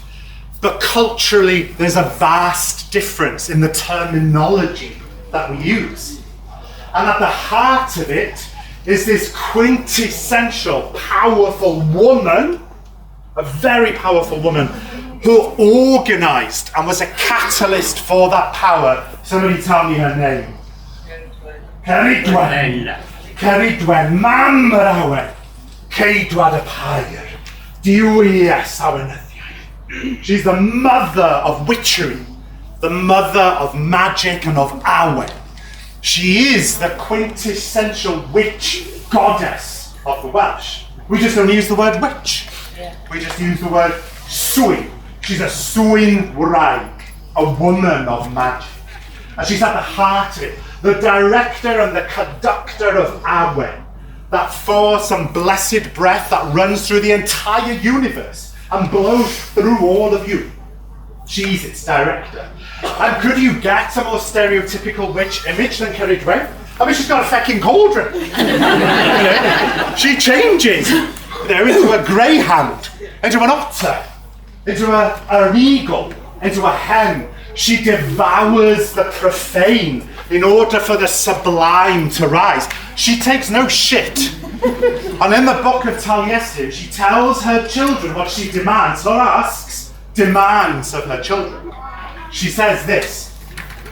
But culturally, there's a vast difference in the terminology that we use. And at the heart of it is this quintessential, powerful woman, a very powerful woman, who organised and was a catalyst for that power. Somebody tell me her name. Ceridwen. Ceridwen. Mam rawen. Ceidwad y pair. Diwyes awen. She's the mother of witchery, the mother of magic and of awen. She is the quintessential witch goddess of the Welsh. We just don't use the word witch. We just use the word swyn. She's a swyn wraig, a woman of magic. And she's at the heart of it, the director and the conductor of awen, that force and blessed breath that runs through the entire universe and blows through all of you. She's its director. And could you get a more stereotypical witch image than Ceridwen? I mean, she's got a fucking cauldron. You know? She changes, you know, into a greyhound, into an otter, into an eagle, into a hen. She devours the profane in order for the sublime to rise. She takes no shit. And in the book of Taliesin, she tells her children what she demands, not asks, demands of her children. She says this: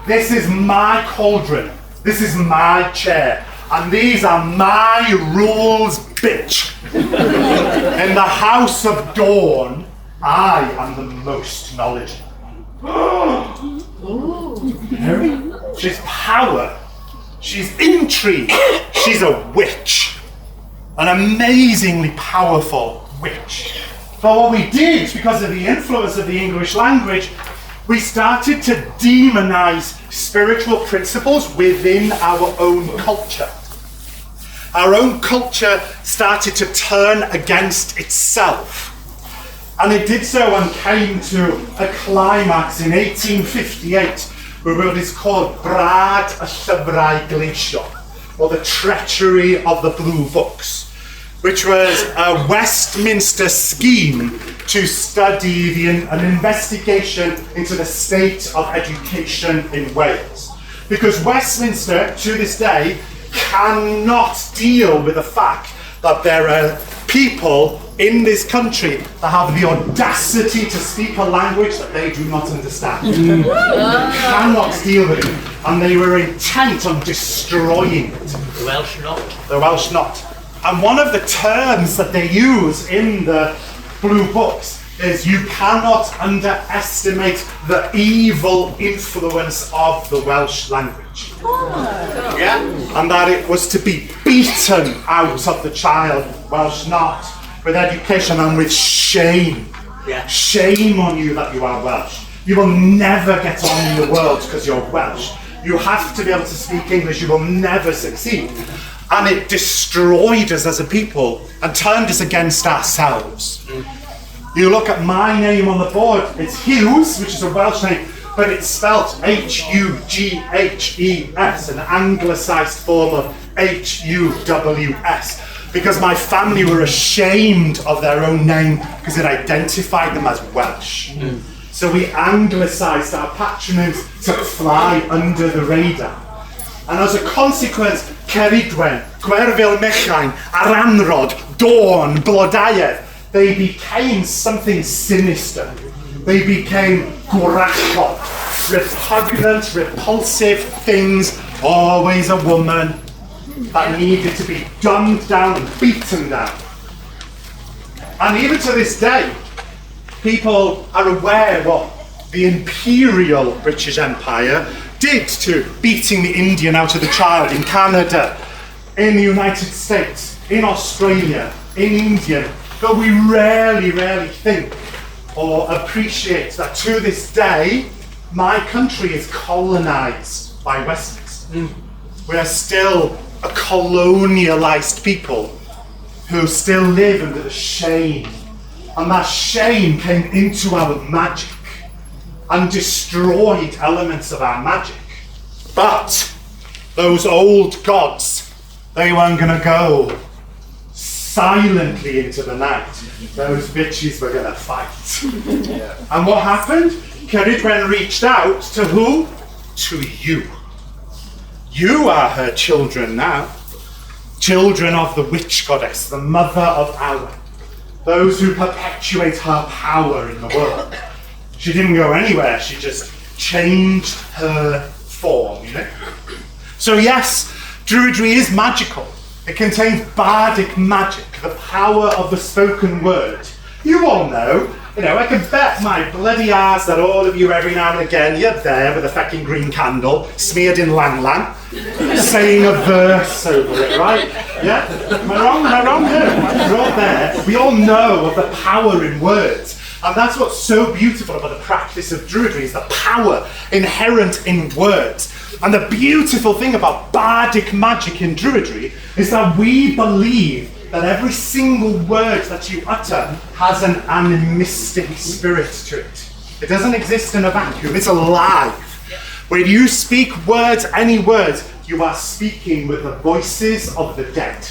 this is my cauldron, this is my chair, and these are my rules, bitch. In the house of Dawn, I am the most knowledgeable. She's power, she's intrigue, she's a witch. An amazingly powerful witch. But what we did, because of the influence of the English language, we started to demonize spiritual principles within our own culture. Our own culture started to turn against itself. And it did so and came to a climax in 1858, where what is called Brad y Llyfrau Gleision, or the treachery of the Blue Books, which was a Westminster scheme to study an investigation into the state of education in Wales. Because Westminster, to this day, cannot deal with the fact that there are people in this country that have the audacity to speak a language that they do not understand. They cannot deal with it. And they were intent on destroying it. The Welsh not. The Welsh not. And one of the terms that they use in the Blue Books is you cannot underestimate the evil influence of the Welsh language. Yeah? And that it was to be beaten out of the child, Welsh not, with education and with shame. Yeah. Shame on you that you are Welsh. You will never get on in the world because you're Welsh. You have to be able to speak English, you will never succeed. And it destroyed us as a people and turned us against ourselves. You look at my name on the board, it's Hughes, which is a Welsh name, but it's spelt H-U-G-H-E-S, an anglicised form of H-U-W-S, because my family were ashamed of their own name because it identified them as Welsh. So we anglicised our patronyms to fly under the radar. And as a consequence, Cerridwen, Gwerfyl Mechain, Aranrod, Dawn, Blodeuedd, they became something sinister. They became gwrachod, repugnant, repulsive things, always a woman that needed to be dumbed down and beaten down. And even to this day, people are aware what the imperial British Empire did to beating the Indian out of the child in Canada, in the United States, in Australia, in India. But we rarely think or appreciate that to this day, my country is colonised by Westerners. We are still a colonialised people who still live under the shame. And that shame came into our magic and destroyed elements of our magic. But those old gods, they weren't going to go silently into the night. Those bitches were going to fight. And what happened? Cerridwen reached out to who? To you. You are her children now. Children of the witch goddess, the mother of Awen. Those who perpetuate her power in the world. She didn't go anywhere, she just changed her form, you know? So yes, Druidry is magical. It contains bardic magic, the power of the spoken word. You all know, I can bet my bloody ass that all of you every now and again, you're there with a fucking green candle, smeared in lang lang, saying a verse over it, right? Yeah? Am I wrong? No. We're all there. We all know of the power in words. And that's what's so beautiful about the practice of Druidry, is the power inherent in words. And the beautiful thing about bardic magic in Druidry is that we believe that every single word that you utter has an animistic spirit to it. It doesn't exist in a vacuum, it's alive. When you speak words, any words, you are speaking with the voices of the dead.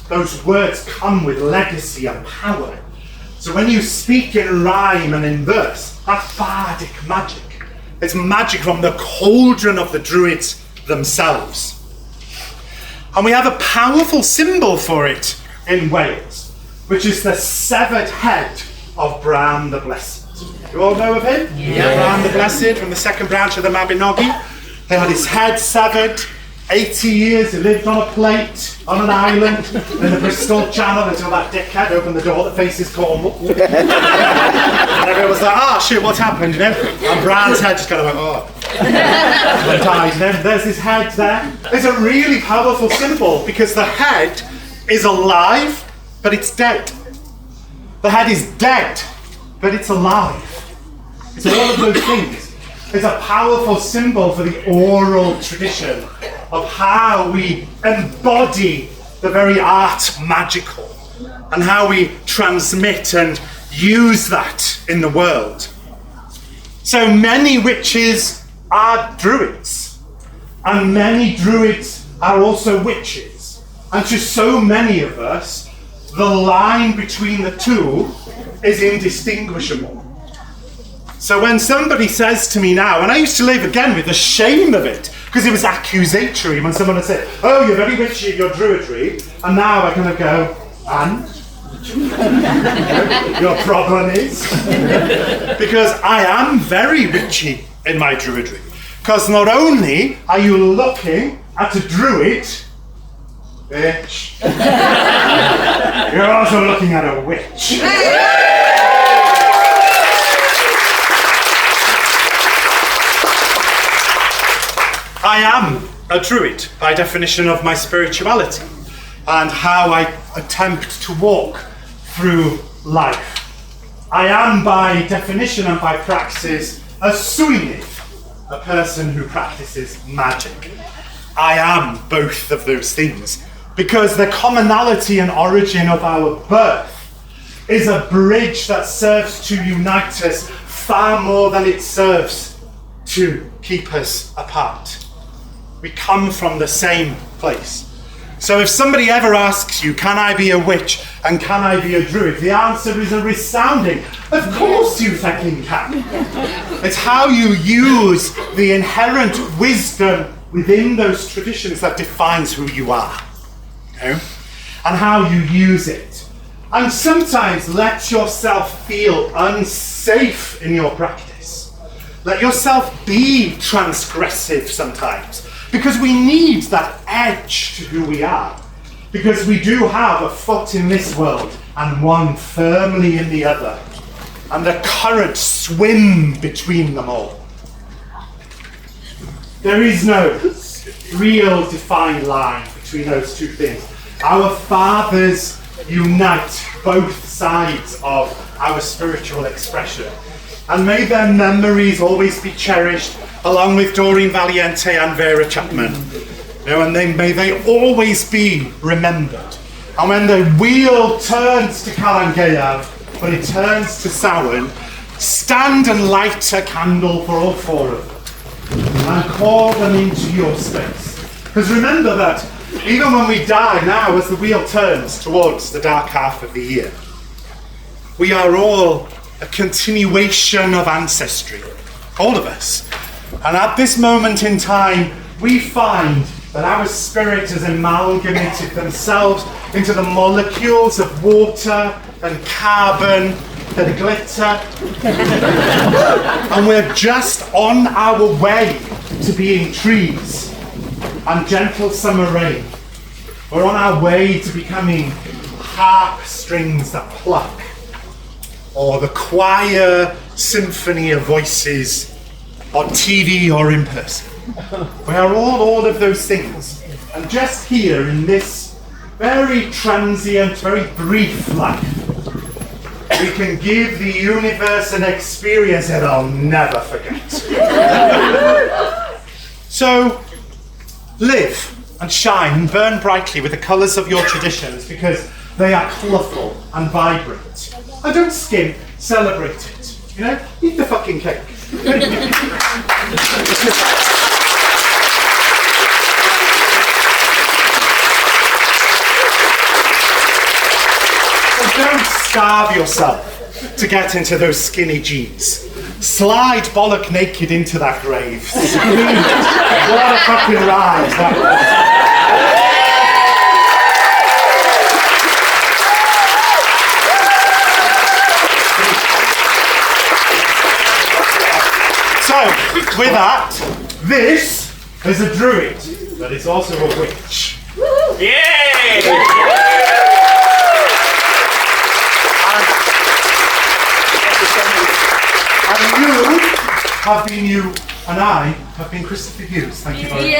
Those words come with legacy and power. So when you speak in rhyme and in verse, that's bardic magic. It's magic from the cauldron of the Druids themselves. And we have a powerful symbol for it in Wales, which is the severed head of Bran the Blessed. You all know of him? Yeah. Bran the Blessed, from the second branch of the Mabinogi. They had his head severed. 80 years he lived on a plate on an island in the Bristol Channel until that dickhead opened the door that faces Cornwall. And everyone was like, shit, what's happened, And Bran's head just kind of went, and died. And then there's his head there. It's a really powerful symbol because the head is alive, but it's dead. The head is dead, but it's alive. It's all of those things. It's a powerful symbol for the oral tradition of how we embody the very art magical and how we transmit and use that in the world. So many witches are druids, and many druids are also witches. And to so many of us, the line between the two is indistinguishable. So when somebody says to me now, and I used to live again with the shame of it, because it was accusatory when someone would say, oh, you're very witchy, you're druidry, and now I kind of go, and? Your problem is? Because I am very witchy in my Druidry. Because not only are you looking at a Druid, bitch, you're also looking at a witch. I am a Druid by definition of my spirituality and how I attempt to walk through life. I am by definition and by praxis a Suinith, a person who practices magic. I am both of those things because the commonality and origin of our birth is a bridge that serves to unite us far more than it serves to keep us apart. We come from the same place. So if somebody ever asks you, can I be a witch and can I be a druid? The answer is a resounding, of course you fucking can. It's how you use the inherent wisdom within those traditions that defines who you are. You know? And how you use it. And sometimes let yourself feel unsafe in your practice. Let yourself be transgressive sometimes. Because we need that edge to who we are. Because we do have a foot in this world and one firmly in the other. And the currents swim between them all. There is no real defined line between those two things. Our fathers unite both sides of our spiritual expression. And may their memories always be cherished, along with Doreen Valiente and Vera Chapman. You know, and may they always be remembered. And when the wheel turns to Calangaeaf, when it turns to Samhain, stand and light a candle for all four of them. And call them into your space. Because remember that even when we die now, as the wheel turns towards the dark half of the year, we are all a continuation of ancestry. All of us. And at this moment in time, we find that our spirit has amalgamated themselves into the molecules of water and carbon and glitter. And we're just on our way to being trees and gentle summer rain. We're on our way to becoming harp strings that pluck, or the choir symphony of voices on TV or in person. We are all of those things. And just here in this very transient, very brief life, we can give the universe an experience that I'll never forget. So, live and shine and burn brightly with the colours of your traditions because they are colourful and vibrant. And don't skimp, celebrate it. You know, eat the fucking cake. So don't starve yourself to get into those skinny jeans. Slide bollock naked into that grave. Scream. What a fucking rise that was. So, with that, this is a druid, but it's also a witch. Yay! And you and I have been Christopher Hughes. Thank you very much.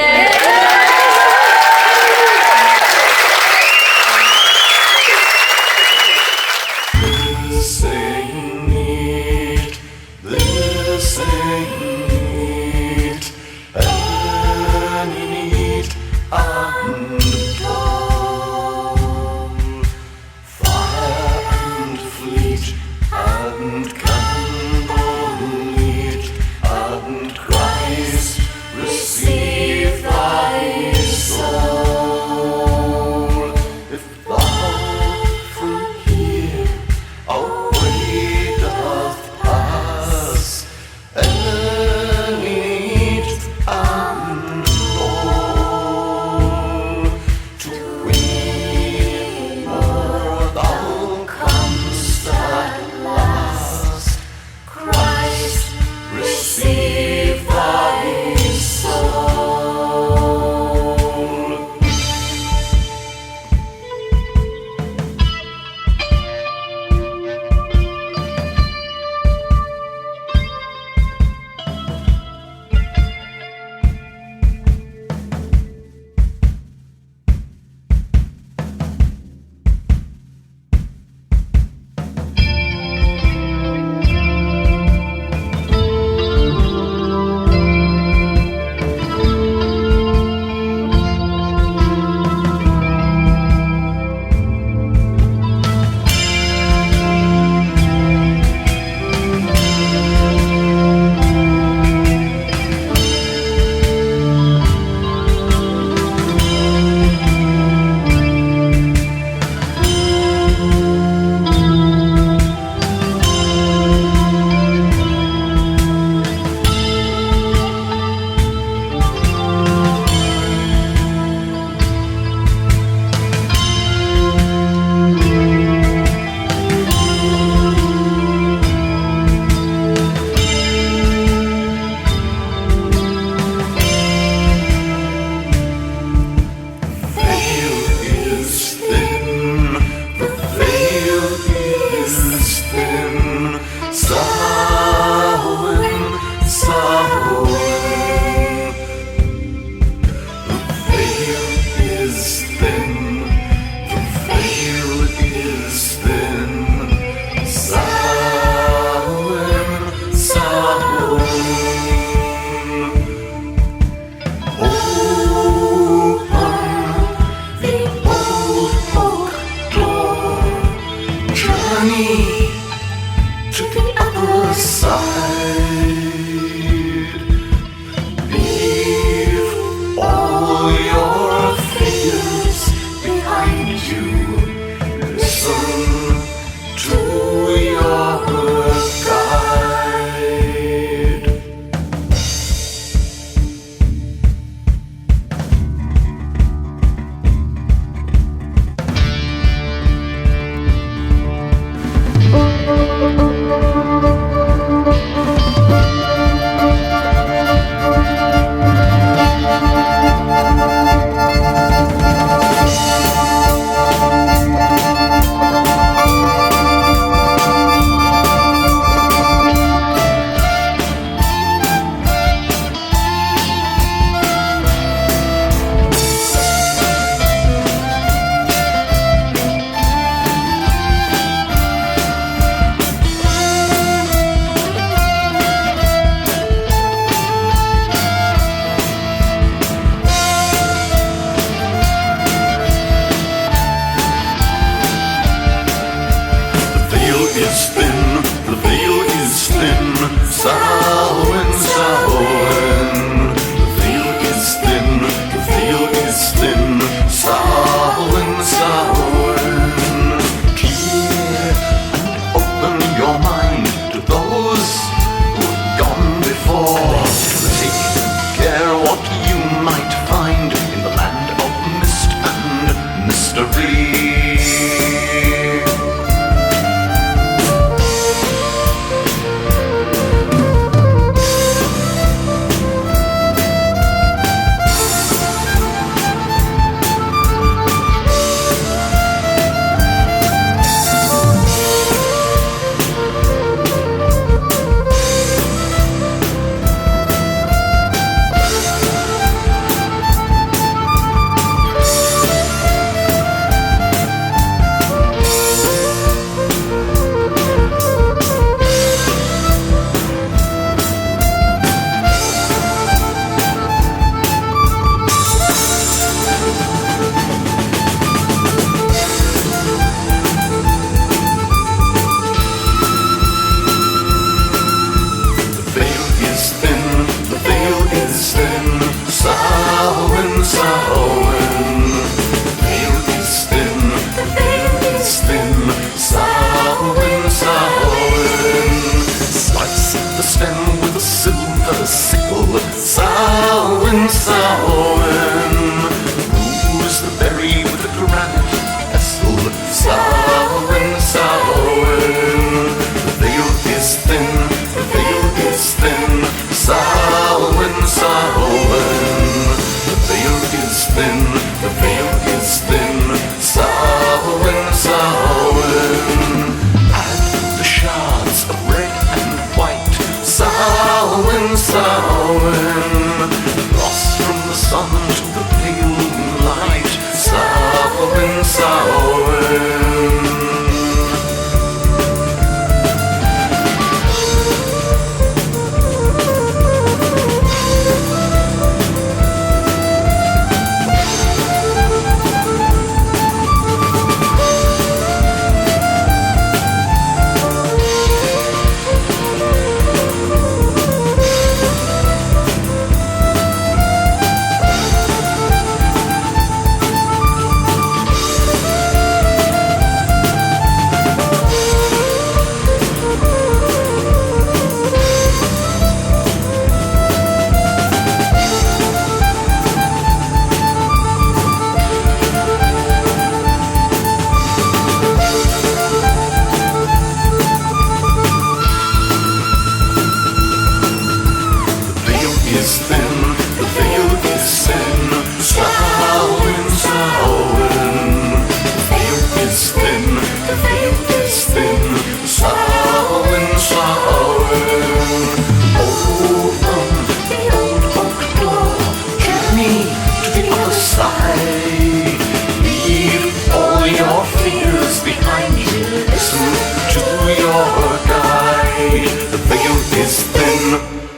The veil is thin.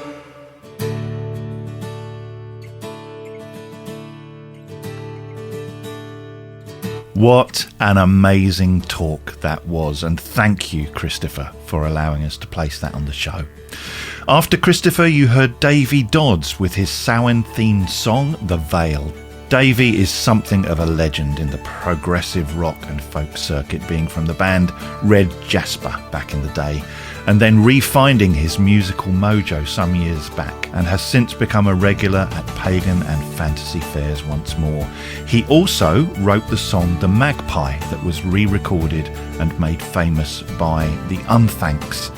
What an amazing talk that was, and thank you, Christopher, for allowing us to place that on the show. After Christopher, you heard Davey Dodds with his Samhain-themed song, The Veil. Davey is something of a legend in the progressive rock and folk circuit, being from the band Red Jasper back in the day, and then refinding his musical mojo some years back, and has since become a regular at pagan and fantasy fairs once more. He also wrote the song The Magpie that was re-recorded and made famous by the Unthanks,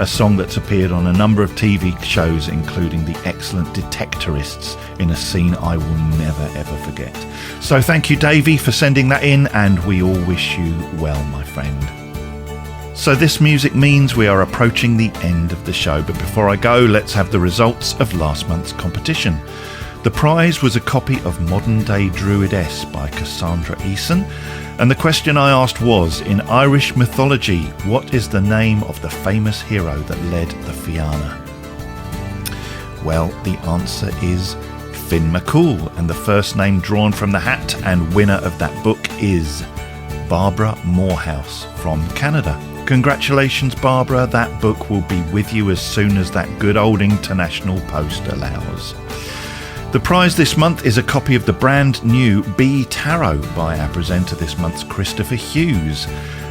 a song that's appeared on a number of TV shows, including the excellent Detectorists, in a scene I will never ever forget. So thank you, Davey, for sending that in, and we all wish you well, my friend. So this music means we are approaching the end of the show, but before I go, let's have the results of last month's competition. The prize was a copy of Modern Day Druidess by Cassandra Eason, and the question I asked was, in Irish mythology, what is the name of the famous hero that led the Fianna? Well, the answer is Finn McCool, and the first name drawn from the hat and winner of that book is Barbara Morehouse from Canada. Congratulations, Barbara. That book will be with you as soon as that good old international post allows. The prize this month is a copy of the brand new B Tarot by our presenter this month's Christopher Hughes.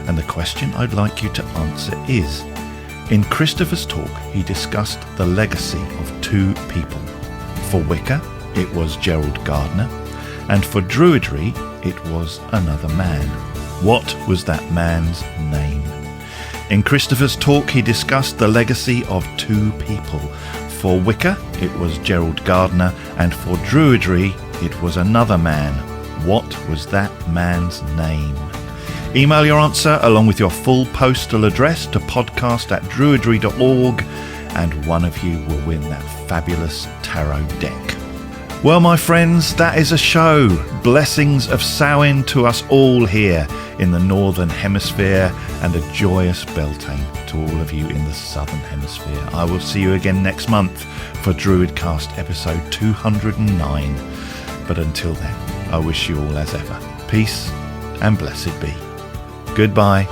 And the question I'd like you to answer is, in Christopher's talk, he discussed the legacy of two people. For Wicca, it was Gerald Gardner, and for Druidry, it was another man. What was that man's name? In Christopher's talk, he discussed the legacy of two people. For Wicca, it was Gerald Gardner, and for Druidry, it was another man. What was that man's name? Email your answer along with your full postal address to podcast@druidry.org, and one of you will win that fabulous tarot deck. Well, my friends, that is a show. Blessings of Samhain to us all here in the Northern Hemisphere, and a joyous Beltane to all of you in the Southern Hemisphere. I will see you again next month for DruidCast episode 209. But until then, I wish you all as ever, peace and blessed be. Goodbye.